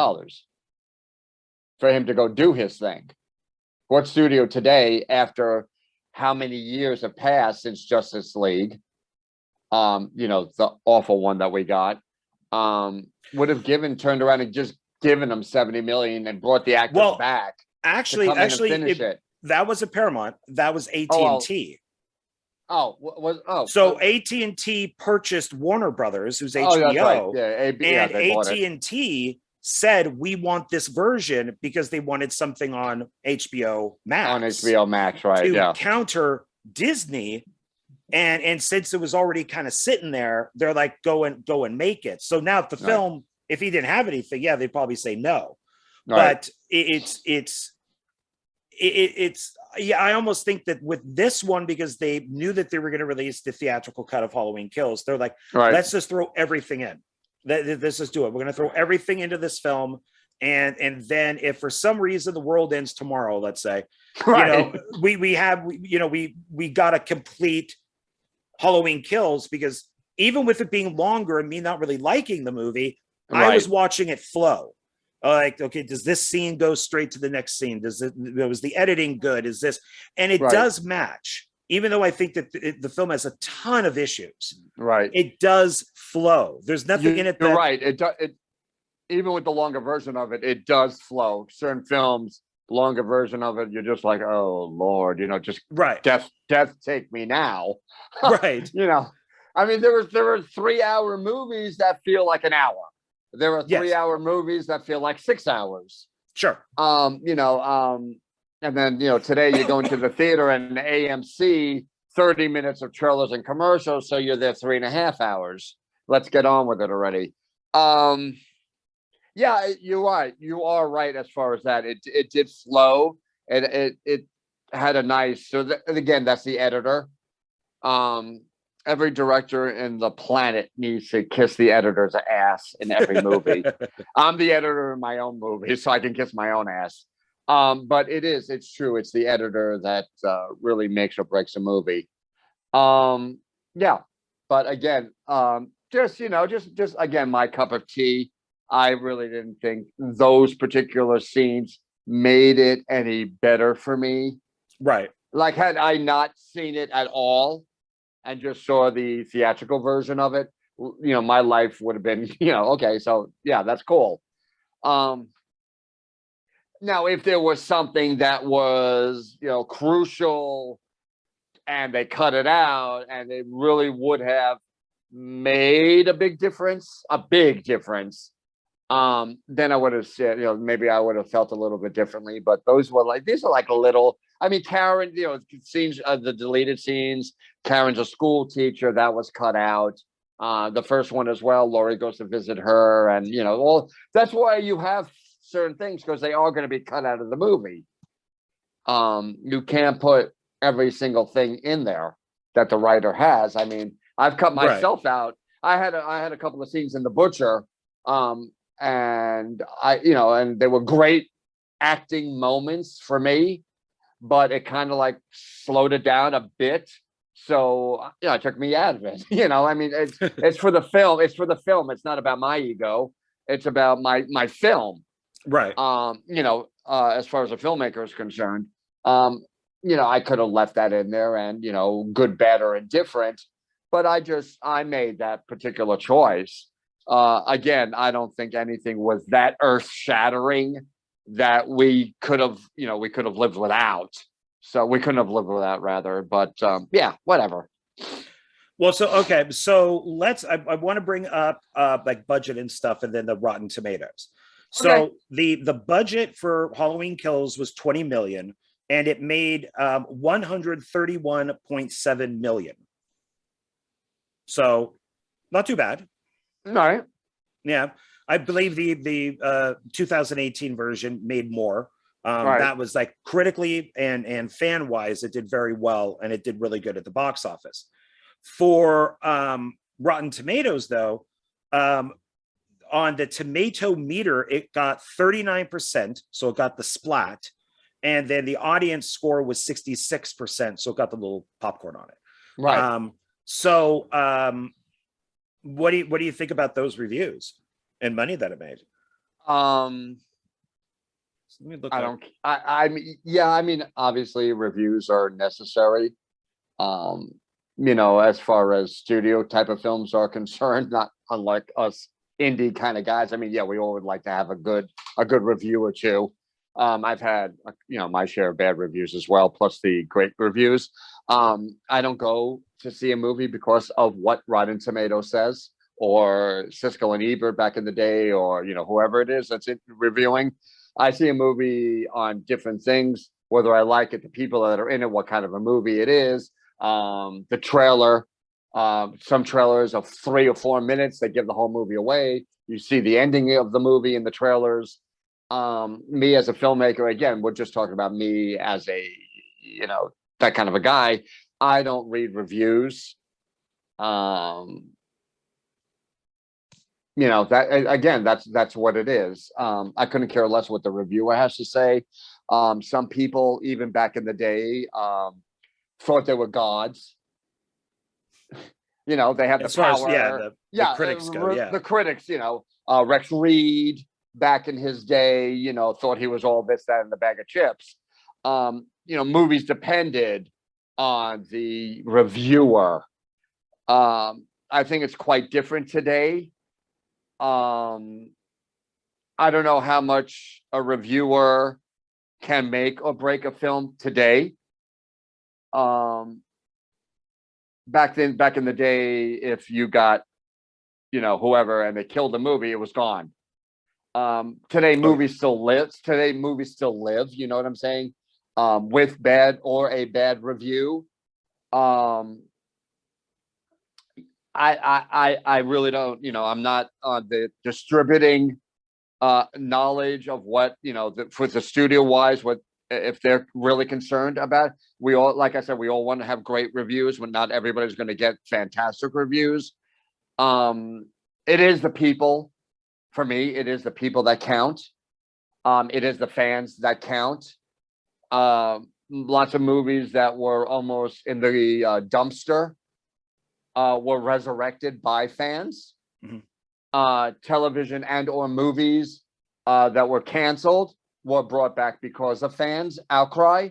for him to go do his thing. What studio today, after how many years have passed since Justice League, the awful one that we got, would have turned around and just given them 70 million and brought the actors back? Actually, that was a Paramount. That was AT&T. So AT&T purchased Warner Brothers, who's HBO, and AT&T said, we want this version because they wanted something on HBO Max. To counter Disney. And since it was already kind of sitting there, they're like, go and make it. So now if the film, if he didn't have anything, they'd probably say no. But it's it's yeah, I almost think that with this one, because they knew that they were going to release the theatrical cut of Halloween Kills, they're like, let's just throw everything in. Let's just do it. We're going to throw everything into this film, and then if for some reason the world ends tomorrow, let's say, we got a complete Halloween Kills, because even with it being longer and me not really liking the movie, I was watching it flow. Like, okay, does this scene go straight to the next scene? Was the editing good? Is this, and it does match, even though I think that the film has a ton of issues. It does flow. There's nothing in it. You're right. It even with the longer version of it, it does flow. Certain films, longer version of it, you're just like, oh Lord, just death take me now. I mean, there were 3-hour movies that feel like an hour. There are 3-hour movies that feel like 6 hours. Sure. And then, today you're going to the theater and AMC, 30 minutes of trailers and commercials. So you're there 3.5 hours. Let's get on with it already. Yeah, you're right. You are right as far as that. It did flow, and it had a nice. Again, that's the editor. Every director in the planet needs to kiss the editor's ass in every movie. I'm the editor in my own movie, so I can kiss my own ass. But it's true. It's the editor that really makes or breaks a movie. Yeah, but again, just again, my cup of tea. I really didn't think those particular scenes made it any better for me. Right. Like, had I not seen it at all and just saw the theatrical version of it, my life would have been, okay, so yeah, that's cool. Now, if there was something that was, crucial and they cut it out and it really would have made a big difference, then I would have said, maybe I would have felt a little bit differently. But these are like little. I mean, Karen, scenes, the deleted scenes. Karen's a school teacher that was cut out. The first one as well. Laurie goes to visit her, and that's why you have certain things, because they are going to be cut out of the movie. You can't put every single thing in there that the writer has. I mean, I've cut myself out. I had a couple of scenes in The Butcher. And and they were great acting moments for me, but it kind of like slowed it down a bit. So, it took me out of it. I mean, it's for the film. It's for the film. It's not about my ego. It's about my film. Right. As far as a filmmaker is concerned, I could have left that in there and, good, bad, or indifferent, but I made that particular choice. Again, I don't think anything was that earth-shattering that we could have lived without. So we couldn't have lived without, rather. But yeah, whatever. Well, so okay, so I want to bring up like budget and stuff, and then the Rotten Tomatoes. So the budget for Halloween Kills was 20 million, and it made 131.7 million. So not too bad. All right. Yeah, I believe the 2018 version made more. That was like critically and fan wise, it did very well, and it did really good at the box office. For Rotten Tomatoes, though, on the tomato meter, it got 39%, so it got the splat, and then the audience score was 66%, so it got the little popcorn on it. Right. What do you think about those reviews and money that it made? Let me look. I mean, obviously reviews are necessary. As far as studio type of films are concerned, not unlike us indie kind of guys. I mean, yeah, we all would like to have a good review or two. I've had my share of bad reviews as well, plus the great reviews. I don't go to see a movie because of what Rotten Tomatoes says, or Siskel and Ebert back in the day, or whoever it is that's reviewing. I see a movie on different things, whether I like it, the people that are in it, what kind of a movie it is, the trailer. Some trailers of 3 or 4 minutes, they give the whole movie away. You see the ending of the movie in the trailers. Me as a filmmaker, again, we're just talking about me as a, that kind of a guy. I don't read reviews. That again, that's what it is. I couldn't care less what the reviewer has to say. Some people, even back in the day, thought they were gods. They have the power. The critics go. The critics, Rex Reed back in his day, thought he was all this, that, and the bag of chips. Movies depended on the reviewer. I think it's quite different today. I don't know how much a reviewer can make or break a film today. Back in the day, if you got, whoever, and they killed the movie, it was gone. Today movies still live. You know what I'm saying? With bad or a bad review. I really don't, I'm not on the distributing knowledge of what, for the studio wise, what if they're really concerned about. We all, like I said, we all want to have great reviews, but not everybody's going to get fantastic reviews. It is the people, for me, it is the people that count. It is the fans that count. Lots of movies that were almost in the dumpster were resurrected by fans. Mm-hmm. Television and or movies that were canceled were brought back because of fans outcry,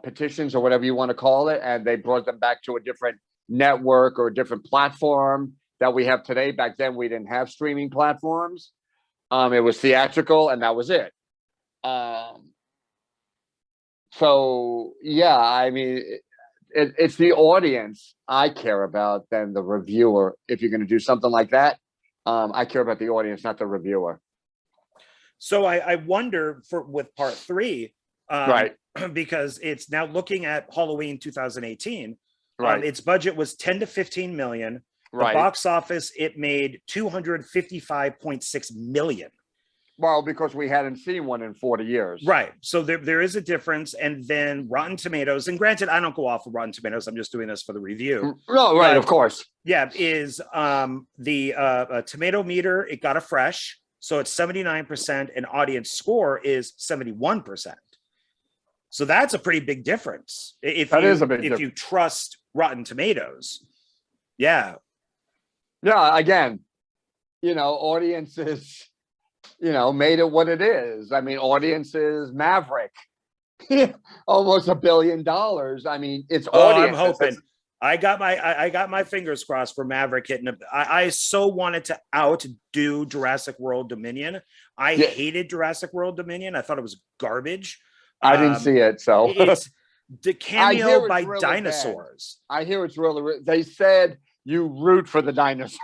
petitions, or whatever you want to call it, and they brought them back to a different network or a different platform that we have today. Back then we didn't have streaming platforms. It was theatrical, and that was it. So yeah, I mean, it's the audience I care about than the reviewer. If you're going to do something like that, I care about the audience, not the reviewer. So I wonder with part 3, right? Because it's now looking at Halloween 2018. Right. Its budget was 10 to 15 million. The box office, it made 255.6 million. Well, because we hadn't seen one in 40 years. Right. So there is a difference. And then Rotten Tomatoes, and granted, I don't go off of Rotten Tomatoes. I'm just doing this for the review. No, right, of course. Yeah, is the tomato meter, it got a fresh. So it's 79%, and audience score is 71%. So that's a pretty big difference. If you trust Rotten Tomatoes. Yeah. Yeah, again, audiences, made it what it is. I mean, audiences, Maverick, almost $1 billion. I mean, it's audience. I'm hoping. I got my fingers crossed for Maverick hitting. I so wanted to outdo Jurassic World Dominion. I hated Jurassic World Dominion. I thought it was garbage. I didn't see it, so it's the cameo by really dinosaurs. Bad. I hear it's really. They said you root for the dinosaurs.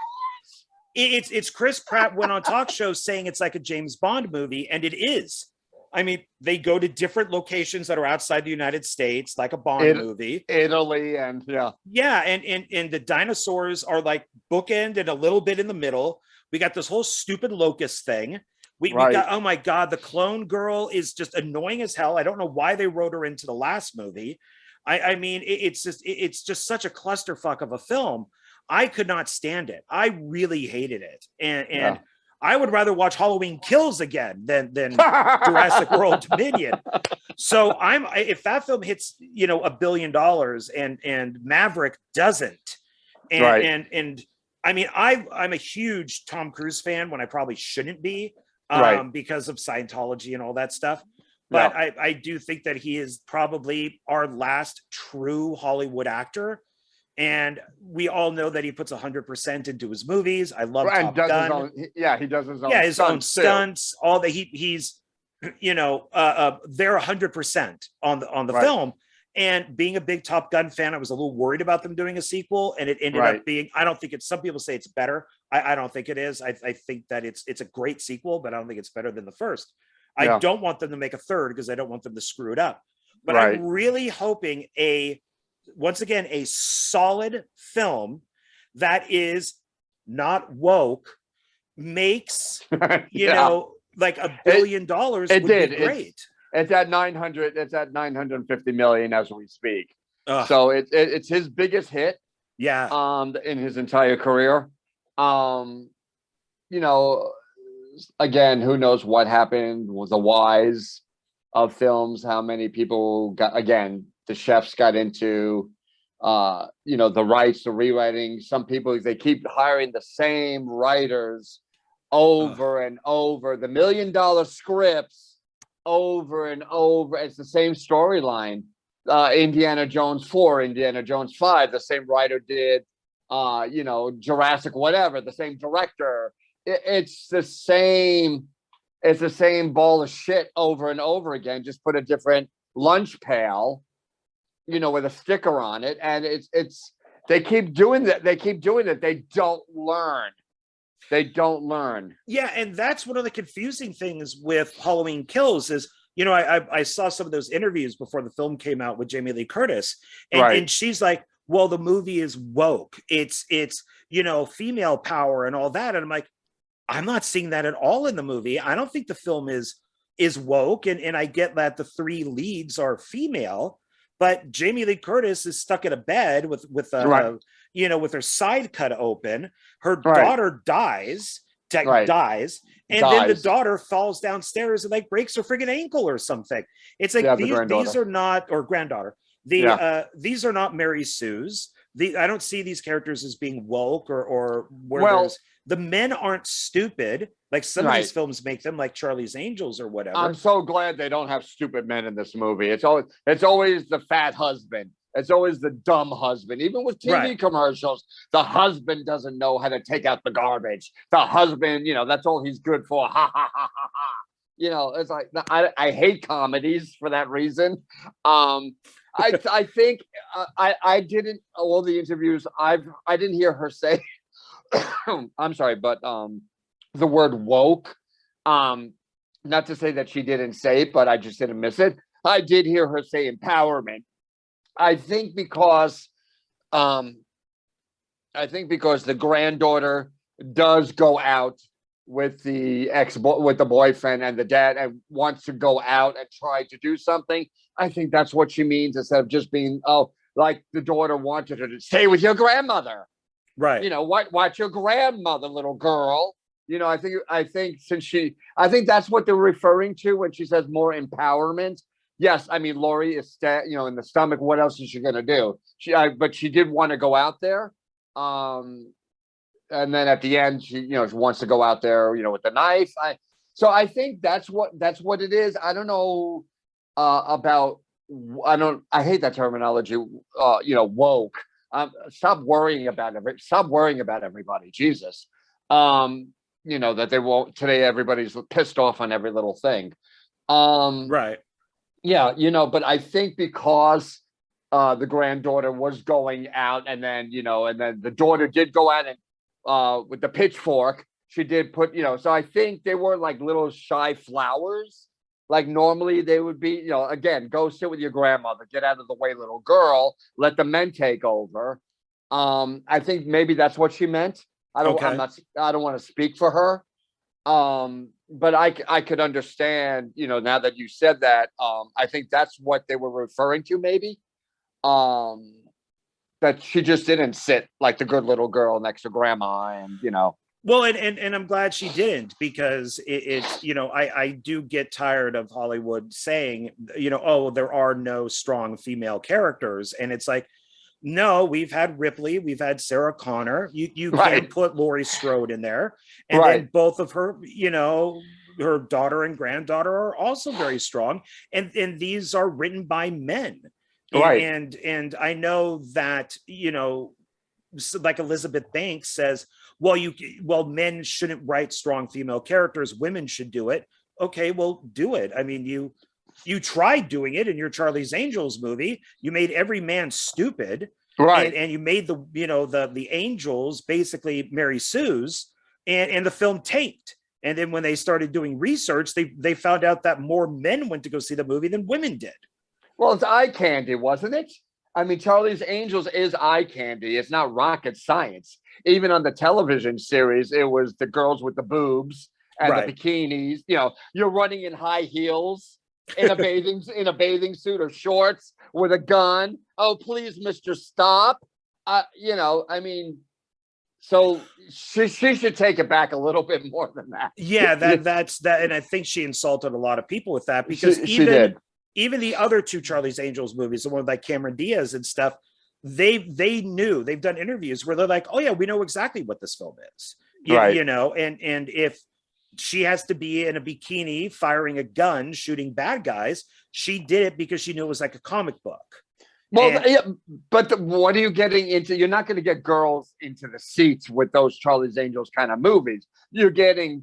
It's Chris Pratt went on talk shows saying it's like a James Bond movie, and it is. I mean, they go to different locations that are outside the United States, like a Bond movie. Italy, and and the dinosaurs are like bookend and a little bit in the middle. We got this whole stupid locust thing. We got, oh my God, the clone girl is just annoying as hell. I don't know why they wrote her into the last movie. I mean, it's just such a clusterfuck of a film. I could not stand it. I really hated it. And I would rather watch Halloween Kills again than Jurassic World Dominion. So if that film hits, $1 billion and Maverick doesn't, and I mean, I'm a huge Tom Cruise fan when I probably shouldn't be, because of Scientology and all that stuff. But I do think that he is probably our last true Hollywood actor. And we all know that he puts 100% into his movies. I love Top Gun. He does his own stunts. All that he's, they're 100% on the film. And being a big Top Gun fan, I was a little worried about them doing a sequel, and it ended up being. I don't think it's. Some people say it's better. I don't think it is. I think that it's a great sequel, but I don't think it's better than the first. I don't want them to make a third because I don't want them to screw it up. But I'm really hoping once again, a solid film that is not woke makes, like $1 billion would did. be great. It's at 900. It's at 950 million as we speak. Ugh. So it's his biggest hit. Yeah. In his entire career. You know, again, who knows what happened with the whys of films? How many people got? Again, the chefs got into. The rights, the rewriting. Some people, they keep hiring the same writers over and over. The $1 million scripts over and over. It's the same storyline. Indiana Jones 4, Indiana Jones 5, the same writer did, Jurassic, whatever, the same director. It's the same ball of shit over and over again. Just put a different lunch pail, with a sticker on it. And they keep doing that. They keep doing it. They don't learn. Yeah. And that's one of the confusing things with Halloween Kills is, I saw some of those interviews before the film came out with Jamie Lee Curtis, and she's like, well, the movie is woke. It's female power and all that. And I'm like, I'm not seeing that at all in the movie. I don't think the film is woke. And I get that the 3 leads are female, but Jamie Lee Curtis is stuck in a bed with her side cut open. Her daughter dies. Dies, and then the daughter falls downstairs and like breaks her friggin' ankle or something. It's like these are not, or granddaughter. These are not Mary Sue's. I don't see these characters as being woke or where the men aren't stupid like some of these films make them, like Charlie's Angels or whatever. I'm so glad they don't have stupid men in this movie. It's always the fat husband. It's always the dumb husband. Even with TV commercials, the husband doesn't know how to take out the garbage. The husband, that's all he's good for. Ha, ha, ha, ha, ha. It's like, I hate comedies for that reason. I think I didn't, all the interviews, I didn't hear her say, I'm sorry, but the word woke, not to say that she didn't say it, but I just didn't miss it. I did hear her say empowerment. I think because the granddaughter does go out with with the boyfriend and the dad and wants to go out and try to do something. I think that's what she means, instead of just being, like the daughter wanted her to stay with your grandmother. Right. Watch your grandmother, little girl. I think that's what they're referring to when she says more empowerment. Yes, I mean, Laurie is in the stomach. What else is she going to do? But she did want to go out there. And then at the end, she wants to go out there, with the knife. So I think that's what it is. I don't know about. I hate that terminology. Woke. Stop worrying about everybody. Jesus. That they won't today. Everybody's pissed off on every little thing. Right. Yeah, but I think because the granddaughter was going out, and then the daughter did go out and with the pitchfork, she did put, so I think they were like little shy flowers. Like normally they would be, again, go sit with your grandmother, get out of the way, little girl, let the men take over. I think maybe that's what she meant. I don't want to speak for her. But I could understand, now that you said that, I think that's what they were referring to, maybe. That she just didn't sit like the good little girl next to grandma, and Well, and I'm glad she didn't, because it's I do get tired of Hollywood saying, there are no strong female characters. And it's like, no, we've had Ripley, we've had Sarah Connor. You can't put Laurie Strode in there. And then both of her, her daughter and granddaughter are also very strong. And these are written by men. And I know that, like Elizabeth Banks says, well, men shouldn't write strong female characters, women should do it. Okay, well, do it. I mean, you tried doing it in your Charlie's Angels movie. You made every man stupid, and you made the angels basically Mary Sue's, and the film tanked. And then when they started doing research, they found out that more men went to go see the movie than women did. Well, it's eye candy, wasn't it? I mean, Charlie's Angels is eye candy. It's not rocket science. Even on the television series, it was the girls with the boobs and the bikinis. You know, you're running in high heels in a bathing suit or shorts with a gun. Oh, please, Mister, stop. You know, I mean, so she should take it back a little bit more than that. Yeah, that's that, and I think she insulted a lot of people with that, because she did. Even the other two Charlie's Angels movies, the one with like Cameron Diaz and stuff, they knew, they've done interviews where they're like, oh yeah, we know exactly what this film is. You know, and if she has to be in a bikini firing a gun shooting bad guys, she did it because she knew it was like a comic book. Well, yeah, but what are you getting into? You're not going to get girls into the seats with those Charlie's Angels kind of movies. You're getting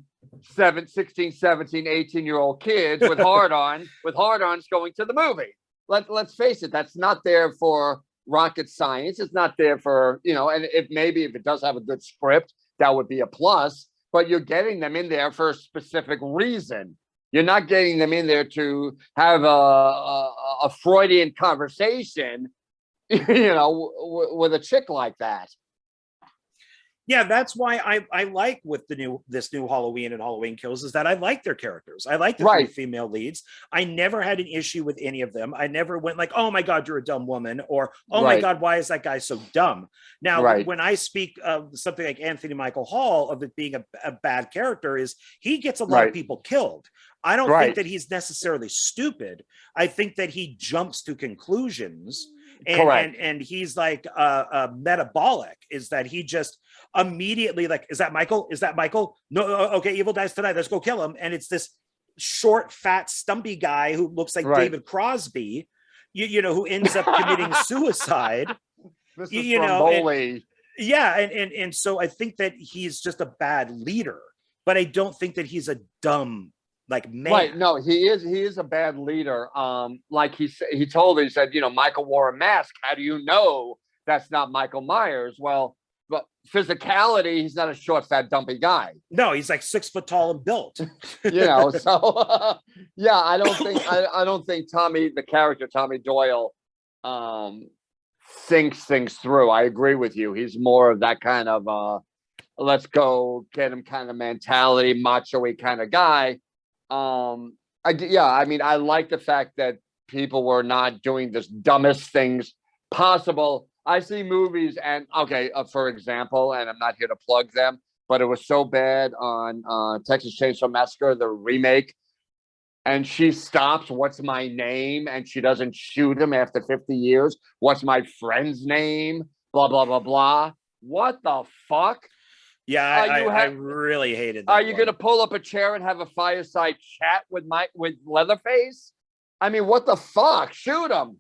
16, 17, 18-year-old kids with hard-ons going to the movie. Let's face it, that's not there for rocket science. It's not there for, you know, and if it does have a good script, that would be a plus, but you're getting them in there for a specific reason. You're not getting them in there to have a Freudian conversation, you know, with a chick like that. Yeah, that's why I like with this new Halloween and Halloween Kills is that I like their characters. I like the three female leads. I never had an issue with any of them. I never went like, oh my God, you're a dumb woman, or oh my God, why is that guy so dumb? Now, when I speak of something like Anthony Michael Hall of it being a bad character, is he gets a lot of people killed. I don't think that he's necessarily stupid. I think that he jumps to conclusions. And he's like metabolic, is that he just immediately like, is that Michael? Is that Michael? No, okay, evil dies tonight. Let's go kill him. And it's this short, fat, stumpy guy who looks like David Crosby, you know, who ends up committing suicide. You know, and so I think that he's just a bad leader, but I don't think that he's a dumb man. No, he is a bad leader. Like he said, you know, Michael wore a mask. How do you know that's not Michael Myers? Well, but physicality, he's not a short, fat, dumpy guy. No, he's like 6 foot tall and built. You know, so yeah, I don't think Tommy, the character Tommy Doyle, thinks things through. I agree with you. He's more of that kind of let's go get him kind of mentality, macho-y kind of guy. I mean, I like the fact that people were not doing the dumbest things possible. I see movies and for example, and I'm not here to plug them, but it was so bad on Texas Chainsaw Massacre, the remake, and she stops, what's my name? And she doesn't shoot him after 50 years. What's my friend's name? Blah, blah, blah, blah. What the fuck? Yeah, I really hated that. Are you going to pull up a chair and have a fireside chat with Leatherface? I mean, what the fuck? Shoot him.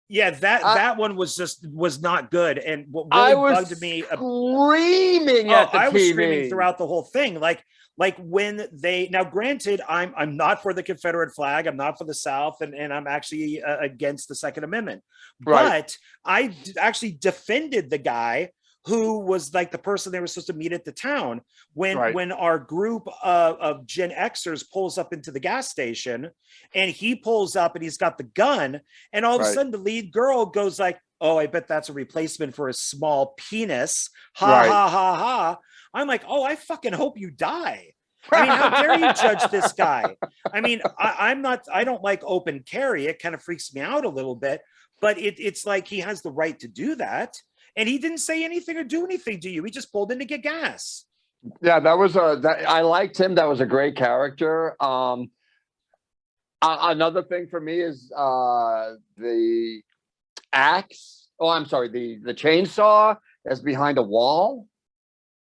Yeah, that one was not good. And what really bugged me, screaming at the TV. I was screaming throughout the whole thing. Like when now granted, I'm not for the Confederate flag, I'm not for the South, and I'm actually against the Second Amendment. But I actually defended the guy who was like the person they were supposed to meet at the town when our group of Gen Xers pulls up into the gas station, and he pulls up and he's got the gun, and all of a sudden the lead girl goes like, oh, I bet that's a replacement for a small penis. Ha ha ha ha. I'm like, oh, I fucking hope you die. I mean, how dare you judge this guy? I mean, I don't like open carry. It kind of freaks me out a little bit, but it's like he has the right to do that. And he didn't say anything or do anything to you. He just pulled in to get gas. Yeah, I liked him. That was a great character. Another thing for me is the axe. Oh, I'm sorry, the chainsaw is behind a wall.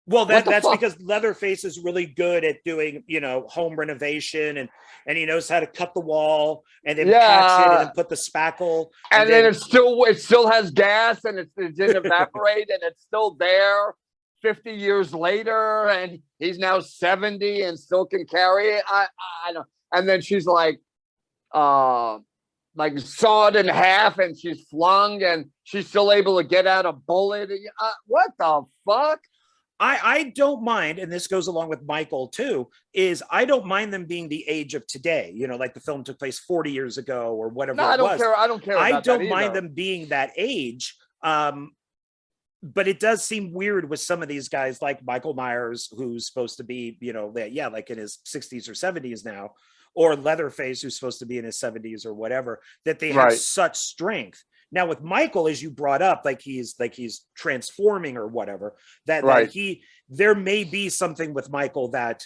Well, that's because Leatherface is really good at doing, you know, home renovation, and he knows how to cut the wall and then patch it and then put the spackle. And then it still has gas, and it didn't evaporate, and it's still there 50 years later, and he's now 70 and still can carry it. I don't. And then she's like sawed in half, and she's flung, and she's still able to get out a bullet. What the fuck? I don't mind, and this goes along with Michael too, is I don't mind them being the age of today, you know, like the film took place 40 years ago or whatever. No, I don't care. I don't care. I don't mind them being that age. but it does seem weird with some of these guys like Michael Myers, who's supposed to be, like in his 60s or 70s now, or Leatherface, who's supposed to be in his 70s or whatever, that they have such strength. Now with Michael, as you brought up, like he's transforming or whatever, that there may be something with Michael that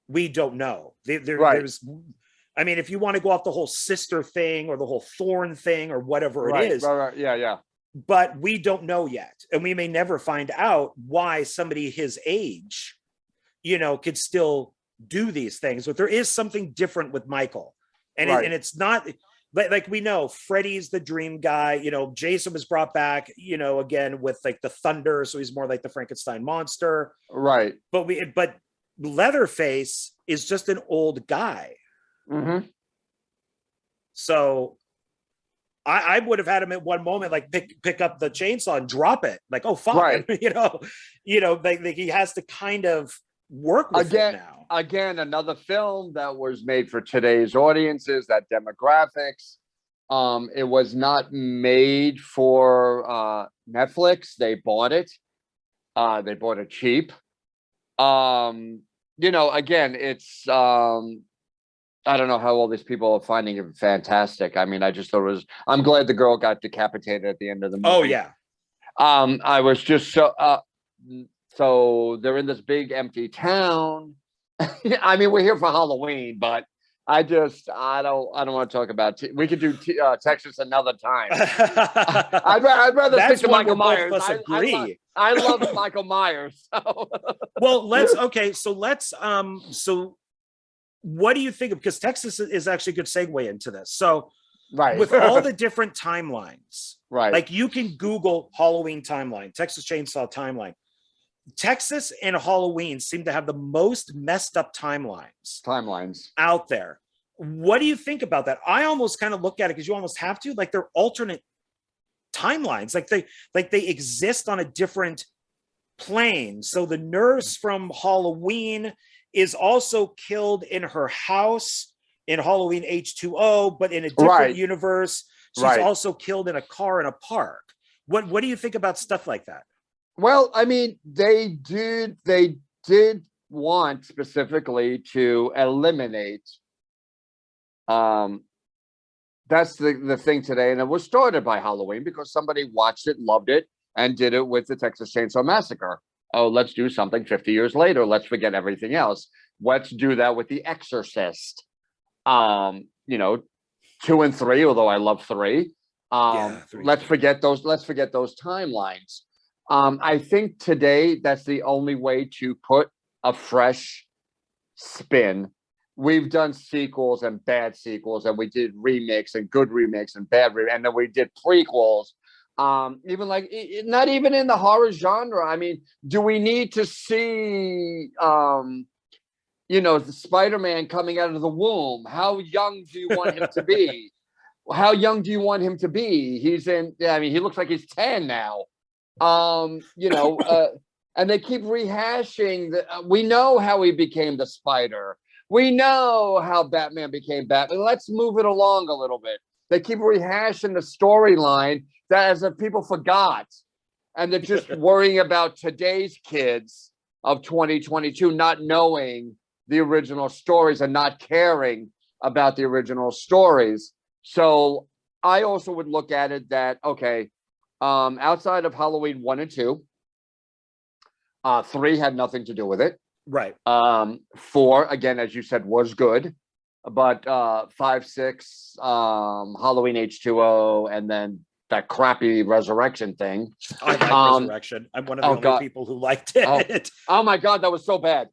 we don't know. There's, I mean, if you want to go off the whole sister thing or the whole thorn thing or whatever it is, yeah. But we don't know yet, and we may never find out why somebody his age, could still do these things. But there is something different with Michael, and it's not. Like we know Freddy's the dream guy, Jason was brought back, again with like the thunder. So he's more like the Frankenstein monster. Right. But Leatherface is just an old guy. Mm-hmm. So I would have had him at one moment, like pick up the chainsaw and drop it. Like, oh, fuck, right. Like he has to kind of work with it now. Again, another film that was made for today's audiences, that demographics. It was not made for Netflix. They bought it. They bought it cheap. Again, it's I don't know how all these people are finding it fantastic. I mean, I just thought I'm glad the girl got decapitated at the end of the movie. Oh yeah. I was just so they're in this big empty town. I mean, we're here for Halloween, but I don't want to talk about we could do Texas another time. I'd rather stick to Michael Myers. I love Michael Myers. So. Well, so what do you think of, because Texas is actually a good segue into this. So with all the different timelines, like you can Google Halloween timeline, Texas Chainsaw timeline. Texas and Halloween seem to have the most messed up timelines out there. What do you think about that? I almost kind of look at it, because you almost have to, like, they're alternate timelines, like they exist on a different plane. So the nurse from Halloween is also killed in her house in Halloween H2O, but in a different universe, she's also killed in a car in a park. What do you think about stuff like that? Well, I mean, they did want specifically to eliminate. That's the thing today, and it was started by Halloween because somebody watched it, loved it, and did it with the Texas Chainsaw Massacre. Oh, let's do something 50 years later. Let's forget everything else. Let's do that with The Exorcist. 2 and 3, although I love 3. Let's forget those timelines. I think today that's the only way to put a fresh spin. We've done sequels and bad sequels, and we did remakes and good remakes and bad remakes, and then we did prequels. Even like not even in the horror genre. I mean, do we need to see the Spider-Man coming out of the womb? How young do you want him to be? How young do you want him to be? He looks like he's 10 now. And they keep rehashing we know how he became the Spider. We know how Batman became Batman. Let's move it along a little bit. They keep rehashing the storyline that as if people forgot, and they're just worrying about today's kids of 2022 not knowing the original stories and not caring about the original stories. So I also would look at it that, okay, outside of Halloween 1 and 2, 3 had nothing to do with it. Right. 4, again, as you said, was good. But 5, 6, Halloween H2O, and then that crappy Resurrection thing. I like Resurrection. I'm one of the only people who liked it. Oh my God, that was so bad.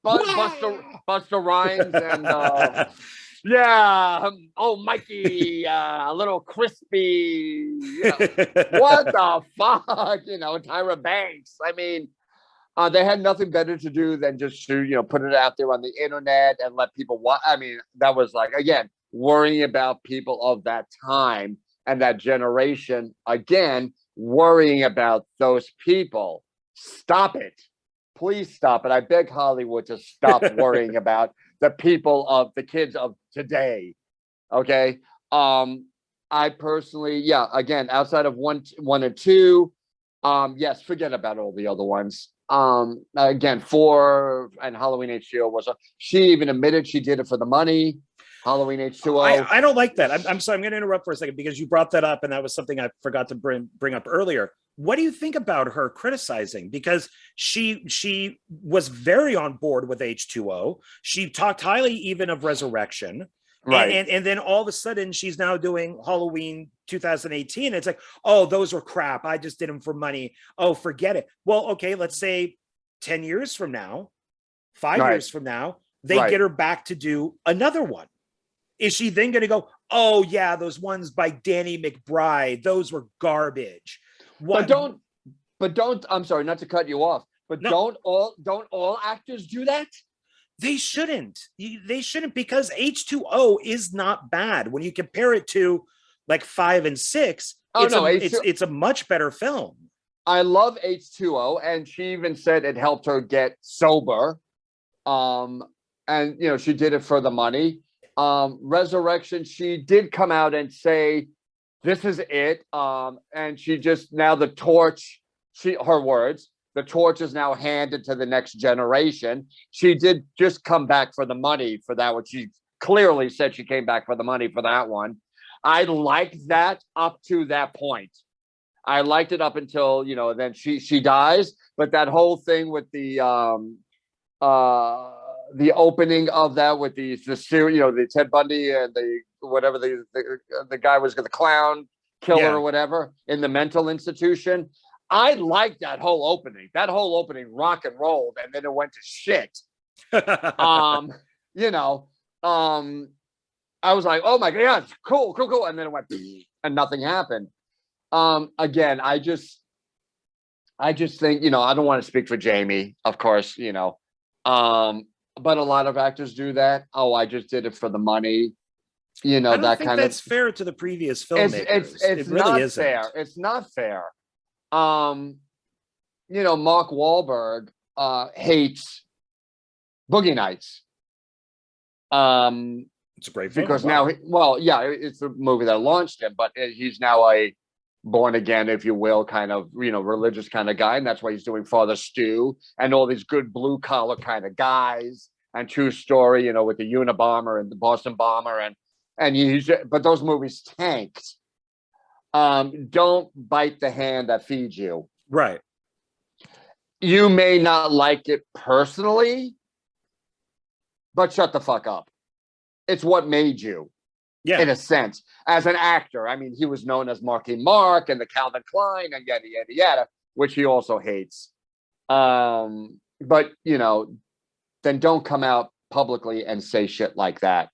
Buster Rhymes and Mikey, a little crispy. What the fuck? Tyra Banks. I mean, they had nothing better to do than just to put it out there on the internet and let people watch. I mean, that was like, again, worrying about people of that time and that generation. Again, worrying about those people. Stop it. Please stop it. I beg Hollywood to stop worrying about the people of the kids of today. Okay. I personally, again, outside of one and 2, Yes, forget about all the other ones. Again, 4 and Halloween H2O was she even admitted she did it for the money. Halloween H2O. I don't like that. I'm sorry. I'm going to interrupt for a second because you brought that up, and that was something I forgot to bring up earlier. What do you think about her criticizing? Because she was very on board with H2O. She talked highly even of Resurrection. Right. And then all of a sudden she's now doing Halloween 2018. It's like, oh, those were crap. I just did them for money. Oh, forget it. Well, okay, let's say 10 years from now, 5 years from now, they get her back to do another one. Is she then going to go, oh yeah, those ones by Danny McBride, those were garbage? What? But don't, I'm sorry, not to cut you off, but no. don't all actors do that? They shouldn't. They shouldn't, because H2O is not bad when you compare it to like 5 and 6. It's a much better film. I love H2O, and she even said it helped her get sober. And she did it for the money. Resurrection, she did come out and say, this is it. And she just, now the torch, her words, the torch is now handed to the next generation. She did just come back for the money for that one. She clearly said she came back for the money for that one. I liked that up to that point. I liked it up until, then she dies. But that whole thing with the opening of that with the series, the Ted Bundy and the whatever the guy was, the clown killer or whatever in the mental institution. I liked that whole opening. That whole opening rock and rolled, and then it went to shit. I was like, oh my god, cool, and then it went and nothing happened. Again, I just think, I don't want to speak for Jamie, of course, but a lot of actors do that. Oh, I just did it for the money. I don't think that's fair to the previous filmmakers. It really isn't fair. It's not fair. Mark Wahlberg hates Boogie Nights. It's a great film because now, it's the movie that launched him, but he's now a born again, if you will, kind of, religious kind of guy. And that's why he's doing Father Stu and all these good blue collar kind of guys, and True Story, with the Unabomber and the Boston Bomber. But those movies tanked. Don't bite the hand that feeds you. Right. You may not like it personally, but shut the fuck up. It's what made you. Yeah. In a sense, as an actor. I mean, he was known as Marky Mark and the Calvin Klein and yada, yada, yada, which he also hates. But, then don't come out publicly and say shit like that.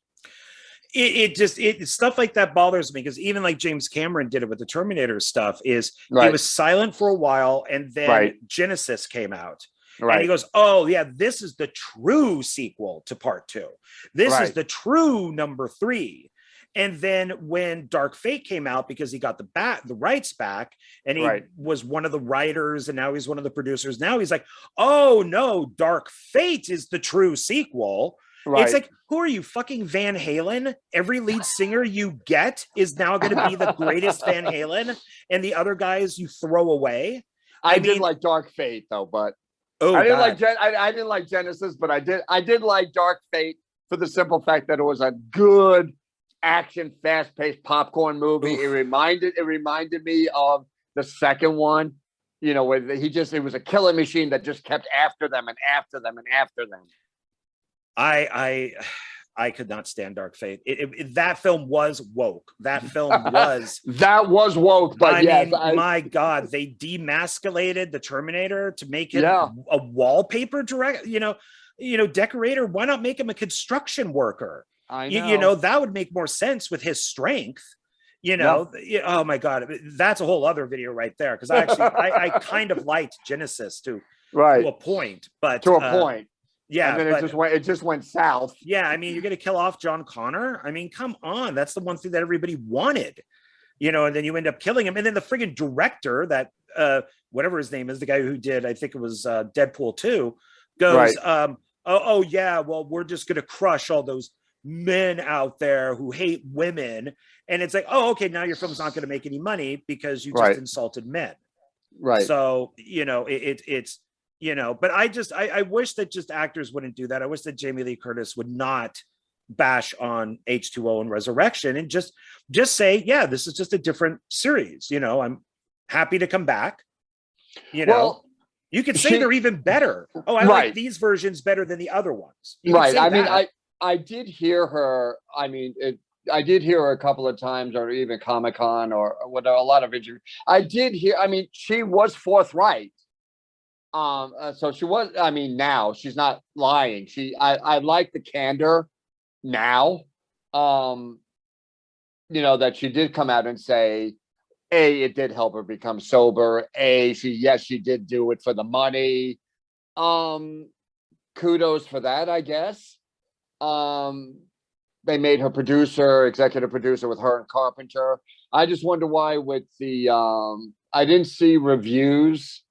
It's stuff like that bothers me, because even like James Cameron did it with the Terminator stuff, is it was silent for a while, and then Genesis came out. Right. And he goes, oh yeah, this is the true sequel to part 2. This is the true number 3. And then when Dark Fate came out, because he got the rights back, and he was one of the writers, and now he's one of the producers. Now he's like, oh no, Dark Fate is the true sequel. Right. It's like, who are you, fucking Van Halen? Every lead singer you get is now going to be the greatest Van Halen, and the other guys you throw away. I did like Dark Fate though, but I didn't like Genesis, but I did like Dark Fate for the simple fact that it was a good action, fast-paced popcorn movie. It reminded me of the second one, where it was a killing machine that just kept after them and after them and after them. I could not stand Dark Fate. That film was woke. That film was woke. But my God, they demasculated the Terminator to make him a wallpaper decorator. Why not make him a construction worker? I know. That would make more sense with his strength. Oh my God, that's a whole other video right there. Because I kind of liked Genesis to a point, but to a point. Yeah, and then it just went south. Yeah, I mean, you're going to kill off John Connor. I mean, come on, that's the one thing that everybody wanted, and then you end up killing him. And then the friggin' director, that whatever his name is, the guy who did, I think it was Deadpool 2, goes, oh yeah, well, we're just going to crush all those men out there who hate women. And it's like, oh, okay, now your film's not going to make any money because you just insulted men. Right. So, it's, but I wish that just actors wouldn't do that. I wish that Jamie Lee Curtis would not bash on H2O and Resurrection, and just say, yeah, this is just a different series. I'm happy to come back. Well, you could say they're even better. Oh, I like these versions better than the other ones. Right. I mean, I did hear her. I mean, I did hear her a couple of times, or even Comic-Con, or what, a lot of interviews. I did hear. I mean, she was forthright. So she was. I mean, now she's not lying. I like the candor now. That she did come out and say, A, it did help her become sober. She did do it for the money. Kudos for that, I guess. They made her executive producer with her and Carpenter. I just wonder why with the I didn't see interviews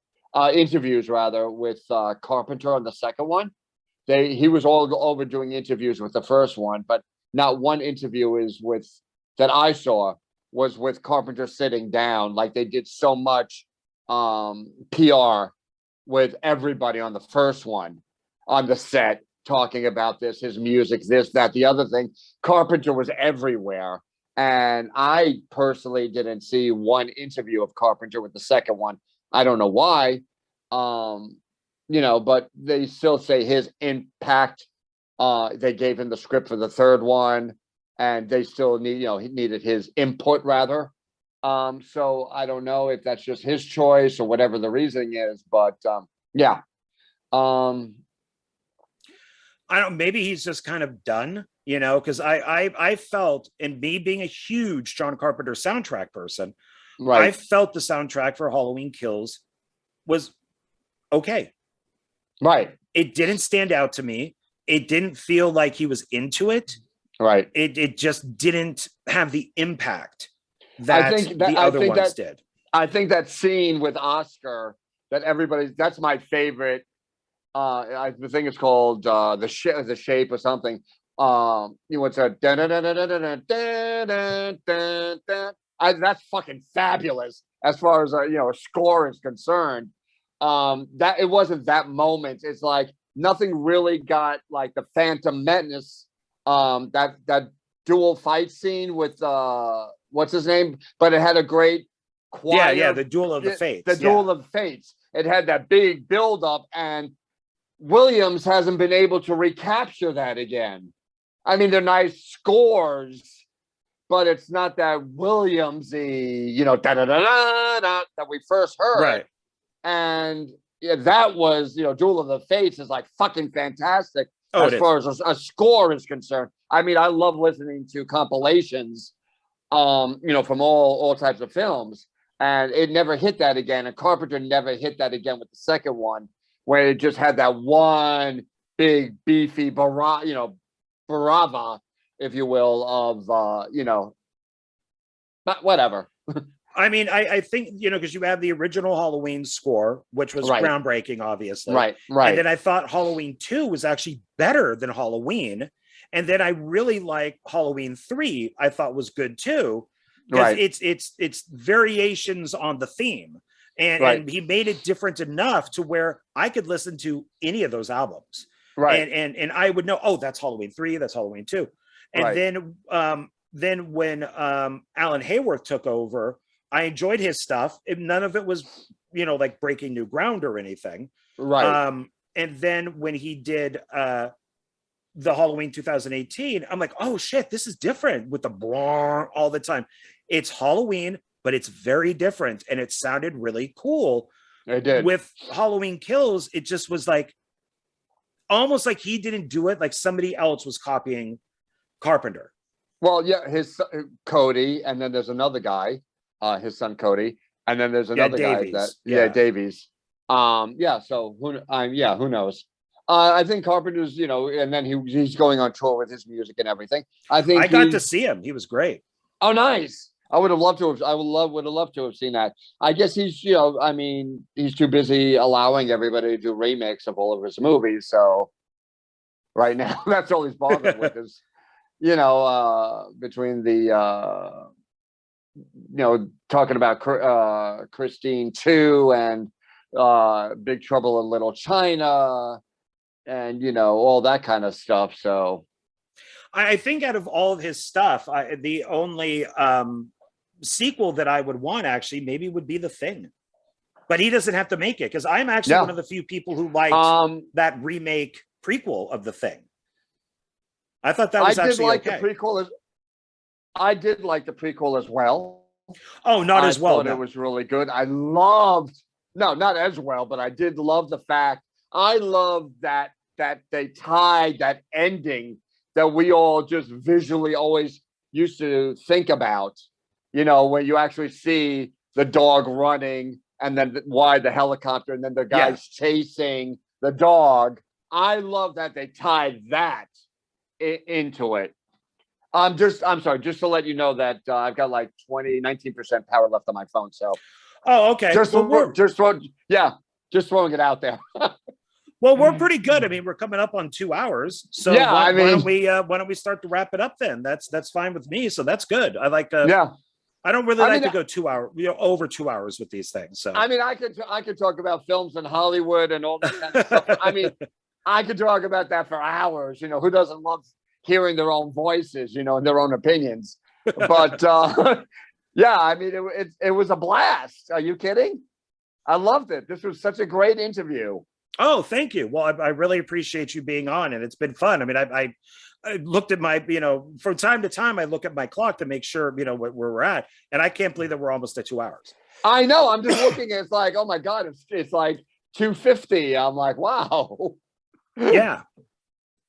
rather, with Carpenter on the second one. He was all over doing interviews with the first one, but not one interview that I saw was with Carpenter sitting down. Like, they did so much PR with everybody on the first one on the set, talking about his music, this, that, the other thing. Carpenter was everywhere. And I personally didn't see one interview of Carpenter with the second one. I don't know why. But they still say his impact. They gave him the script for the third one, and they still he needed his input rather. So I don't know if that's just his choice or whatever the reasoning is, but yeah. I don't, maybe he's just kind of done, because I felt, and me being a huge John Carpenter soundtrack person, I felt the soundtrack for Halloween Kills was okay. Right. It didn't stand out to me. It didn't feel like he was into it. Right. It just didn't have the impact that the other ones did. I think that scene with Oscar that's my favorite. I think it's called the shape or something. It's a that's fucking fabulous as far as a score is concerned. That it wasn't that moment. It's like nothing really got like the Phantom Menace. That dual fight scene with what's his name, but it had a great choir. The Duel of the Fates. The Duel of the Fates. It had that big build up, and Williams hasn't been able to recapture that again. I mean, they're nice scores, but it's not that Williamsy, that we first heard. Right. And that was, Duel of the Fates is like fucking fantastic as far as a score is concerned. I mean, I love listening to compilations, from all types of films, and it never hit that again. And Carpenter never hit that again with the second one, where it just had that one big beefy barava, if you will, of but whatever. I mean, I think, because you have the original Halloween score, which was groundbreaking, obviously. Right. And then I thought Halloween 2 was actually better than Halloween. And then I really like Halloween 3, I thought was good too. Because it's variations on the theme. And he made it different enough to where I could listen to any of those albums. Right. And I would know, oh, that's Halloween 3, that's Halloween 2. And then when Alan Hayworth took over, I enjoyed his stuff. None of it was, like breaking new ground or anything. Right. And then when he did the Halloween 2018, I'm like, oh shit, this is different with the blah all the time. It's Halloween, but it's very different. And it sounded really cool. It did. With Halloween Kills, it just was like, almost like he didn't do it, like somebody else was copying Carpenter. Well, yeah, his Cody, and then there's another guy, his son Cody, and then there's another guy Davies. So who knows? I think Carpenter's, and then he's going on tour with his music and everything. I got to see him. He was great. Oh, nice. I would have loved to have. Would have loved to have seen that. I guess he's, he's too busy allowing everybody to do remakes of all of his movies. So right now, that's all he's bothered with is, between the talking about Christine 2 and Big Trouble in Little China and all that kind of stuff. So I think out of all of his stuff, the only sequel that I would want actually maybe would be The Thing. But he doesn't have to make it, because I'm actually one of the few people who liked that remake prequel of The Thing. I thought that was actually okay. I did like the prequel as well. Oh, not as well. I thought it was really good. Not as well, but I did love the fact. I love that they tied that ending that we all just visually always used to think about. When you actually see the dog running and then the helicopter and then the guys chasing the dog. I love that they tied that into it. I'm sorry, just to let you know that I've got like 19% power left on my phone. So, okay. Just throwing it out there. Well, we're pretty good. I mean, we're coming up on 2 hours. So why don't we start to wrap it up then? That's fine with me. So that's good. I like I don't really like to go 2 hours, over 2 hours with these things. So I mean, I could talk about films in Hollywood and all that kind of stuff. I mean, I could talk about that for hours. Who doesn't love hearing their own voices, and their own opinions? But yeah, I mean, it was a blast. Are you kidding? I loved it. This was such a great interview. Oh, thank you. Well, I really appreciate you being on, and it's been fun. I mean, I looked at my, from time to time, I look at my clock to make sure, where we're at. And I can't believe that we're almost at 2 hours. I know. I'm just looking. It's like, oh my God, it's like 2:50. I'm like, wow. Yeah.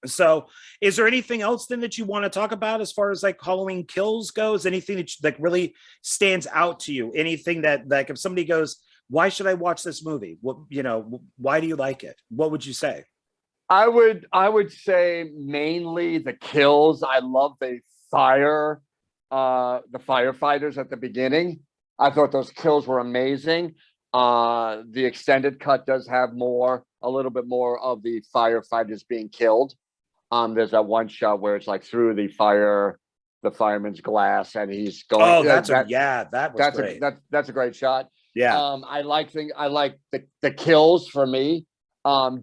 So is there anything else then that you want to talk about as far as like Halloween Kills goes? Anything that like really stands out to you? Anything that like if somebody goes, why should I watch this movie? What, why do you like it? What would you say? I would say mainly the kills. I love the firefighters at the beginning. I thought those kills were amazing. The extended cut does have a little bit more of the firefighters being killed. There's that one shot where it's like through the fireman's glass and he's going. Oh, that was great. That's a great shot. Yeah. I like the kills for me.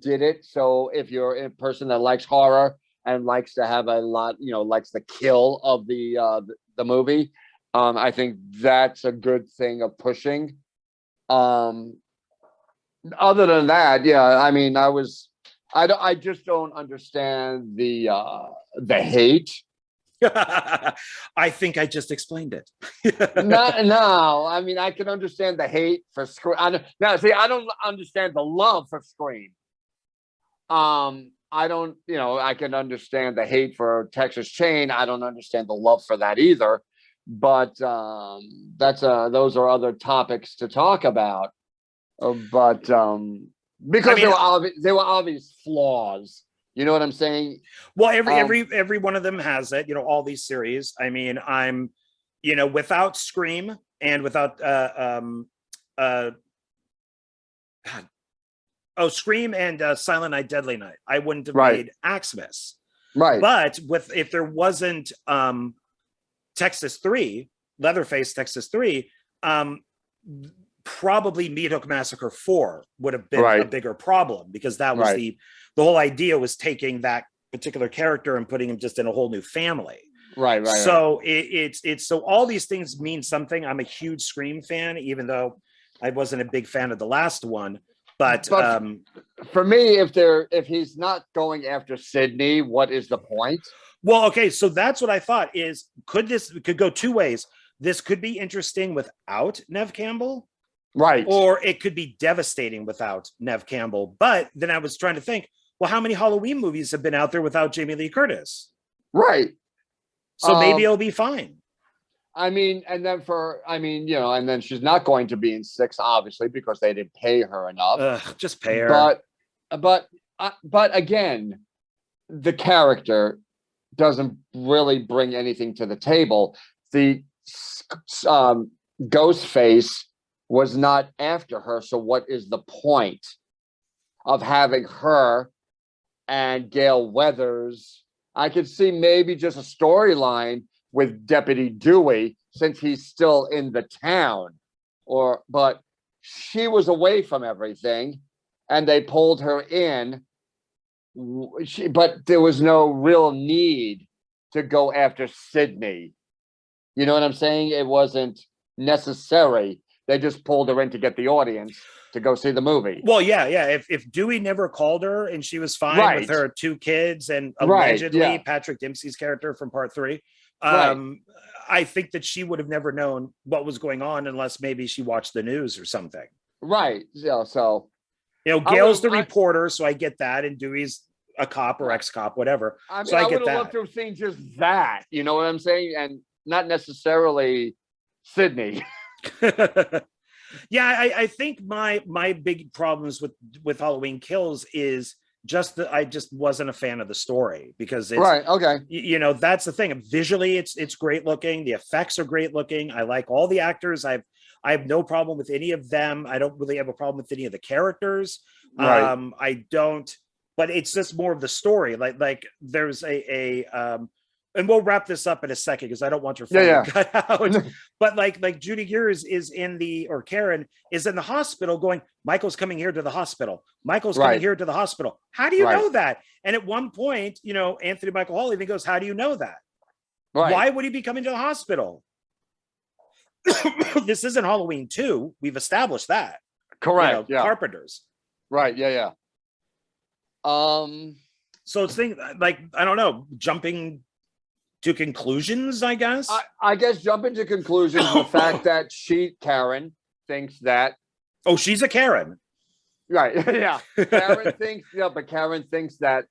Did it. So if you're a person that likes horror and likes to have a lot, likes the kill of the movie, I think that's a good thing of pushing. Other than that, yeah, I mean, I just don't understand the hate. I think I just explained it. No, I mean, I can understand the hate for Scream. I don't understand the love for Scream. I don't, I can understand the hate for Texas Chain. I don't understand the love for that either. But those are other topics to talk about. But because there were obvious flaws. You know what I'm saying? Well, every one of them has it. All these series. I mean, I'm, without Scream and without Scream and Silent Night, Deadly Night, I wouldn't have made Xmas. Right. But if there wasn't Texas 3, Leatherface Texas 3, probably Meat Hook Massacre 4 would have been a bigger problem, because that was the whole idea was taking that particular character and putting him just in a whole new family. Right. So it's so all these things mean something. I'm a huge Scream fan, even though I wasn't a big fan of the last one. But for me, if he's not going after Sydney, what is the point? Well, okay, so that's what I thought is could go two ways. This could be interesting without Neve Campbell. Right. Or it could be devastating without Neve Campbell. But then I was trying to think, well, how many Halloween movies have been out there without Jamie Lee Curtis? Right. So maybe it'll be fine. I mean, and then she's not going to be in 6, obviously, because they didn't pay her enough. Just pay her. But again, the character doesn't really bring anything to the table. The Ghostface was not after her, so what is the point of having her and Gail Weathers? I could see maybe just a storyline with Deputy Dewey since he's still in the town, but she was away from everything and they pulled her in. But there was no real need to go after Sydney. You know what I'm saying? It wasn't necessary. They just pulled her in to get the audience to go see the movie. Well, yeah. If Dewey never called her and she was fine with her 2 kids and allegedly Patrick Dempsey's character from part 3, I think that she would have never known what was going on unless maybe she watched the news or something. Right. Yeah. So, Gail's the reporter, so I get that, and Dewey's a cop or ex-cop, whatever. I mean, so I would have loved to have seen just that. You know what I'm saying? And not necessarily Sydney. Yeah, I think my big problems with Halloween Kills is just that I just wasn't a fan of the story, because it's that's the thing. Visually, it's great looking. The effects are great looking. I like all the actors. I have no problem with any of them. I don't really have a problem with any of the characters. I don't, but it's just more of the story. Like there's and we'll wrap this up in a second because I don't want your phone to cut out. But like Judy Gears is Karen is in the hospital going, Michael's coming here to the hospital. Michael's coming here to the hospital. How do you know that? And at one point, Anthony Michael Hall even goes, how do you know that? Why would he be coming to the hospital? This isn't Halloween 2. We've established that. Correct. Carpenters. Right. Yeah. So it's like, I don't know, jumping to conclusions, I guess. I guess jumping to conclusions. The fact that Karen thinks that. Oh, she's a Karen. Right. Yeah. Karen thinks, but Karen thinks that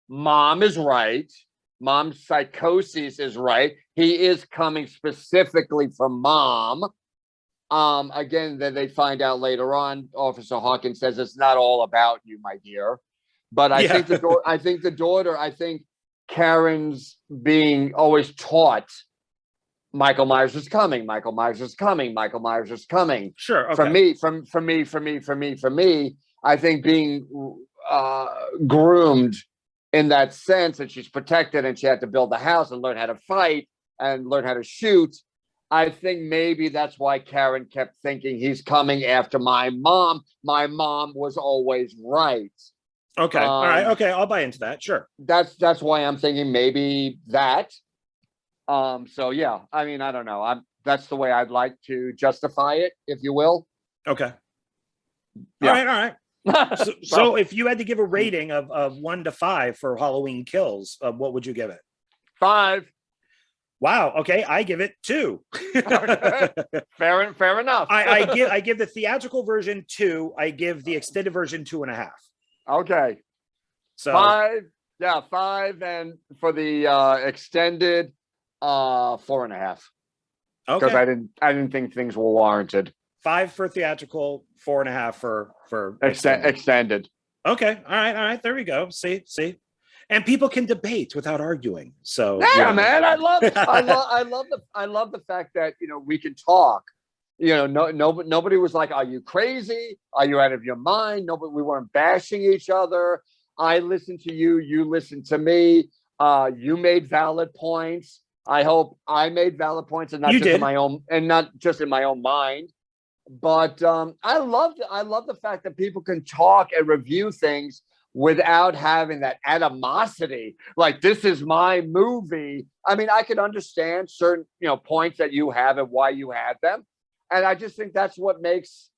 mom is right. Mom's psychosis is right. He is coming specifically from mom. Again, then they find out later on, Officer Hawkins says it's not all about you, my dear. But I think I think Karen's being always taught Michael Myers is coming. Michael Myers is coming. Michael Myers is coming. Sure. Okay. For me, I think being groomed in that sense, that she's protected and she had to build a house and learn how to fight and learn how to shoot. I think maybe that's why Karen kept thinking he's coming after my mom. My mom was always right. Okay. All right. Okay. I'll buy into that. Sure. That's why I'm thinking maybe that. So yeah, I mean, I don't know. That's the way I'd like to justify it, if you will. Okay. Yeah. All right. So if you had to give a rating of 1 to 5 for Halloween Kills, what would you give it? 5. Wow. Okay. I give it 2. Fair enough. I give the theatrical version 2. I give the extended version 2.5. Okay. So 5. Yeah, 5, and for the extended 4.5. Okay. Because I didn't think things were warranted. 5 for theatrical, 4.5 for extended. Okay. All right. There we go. See. And people can debate without arguing. So man, I love the fact that we can talk. Nobody was like, "Are you crazy? Are you out of your mind?" We weren't bashing each other. I listened to you. You listened to me. You made valid points. I hope I made valid points, and not just in my own mind. But I love the fact that people can talk and review things without having that animosity. Like, this is my movie. I mean, I can understand certain points that you have and why you have them. And I just think that's what makes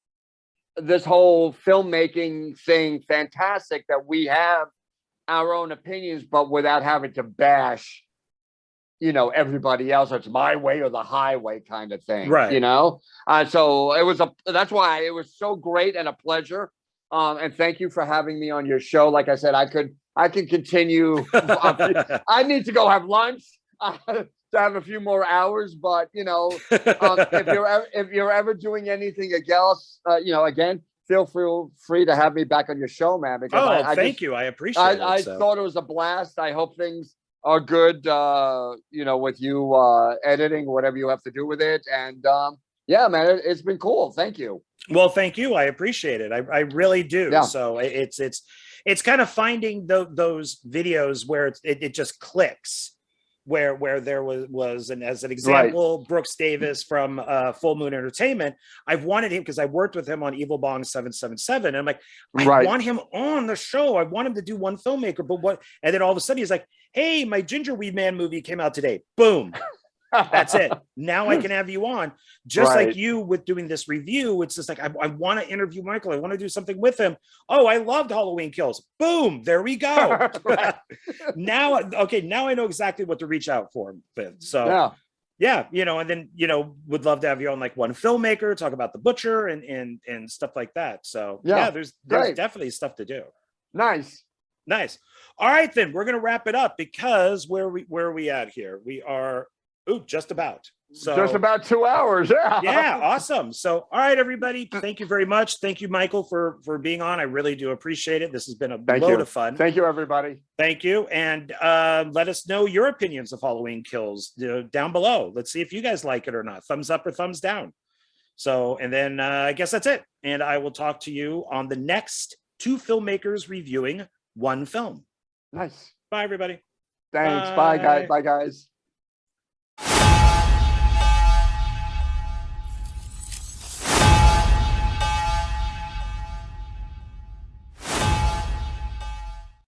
this whole filmmaking thing fantastic, that we have our own opinions, but without having to bash, everybody else. It's my way or the highway kind of thing, right? So that's why it was so great and a pleasure. And thank you for having me on your show. Like I said, I can continue. I need to go have lunch. To have a few more hours, but if you're ever doing anything else, again, feel free to have me back on your show, man. Because thank you. I appreciate it. I thought it was a blast. I hope things are good, with you editing, whatever you have to do with it. And yeah, man, it's been cool. Thank you. Well, thank you. I appreciate it. I really do. Yeah. So it's kind of finding those videos where it just clicks. where there was and as an example, Brooks Davis from Full Moon Entertainment. I've wanted him because I worked with him on Evil Bong 777. And I'm like, I want him on the show. I want him to do One Filmmaker, but what? And then all of a sudden he's like, hey, my Gingerweed Man movie came out today. Boom. That's it. Now I can have you on. Just like you with doing this review. It's just like, I want to interview Michael. I want to do something with him. Oh, I loved Halloween Kills. Boom. There we go. Now I know exactly what to reach out for. So yeah, you know, and then, you know, would love to have you on like One Filmmaker, talk about The Butcher and stuff like that. So yeah, there's definitely stuff to do. Nice. All right, then we're going to wrap it up because where are we at here? We are just about. So just about 2 hours. Yeah. Awesome. So, all right, everybody. Thank you very much. Thank you, Michael, for being on. I really do appreciate it. This has been a load of fun. Thank you, everybody. Thank you. And let us know your opinions of Halloween Kills down below. Let's see if you guys like it or not. Thumbs up or thumbs down. So, and then I guess that's it. And I will talk to you on the next 2 filmmakers reviewing one film. Nice. Bye, everybody. Thanks. Bye, guys. Bye, guys.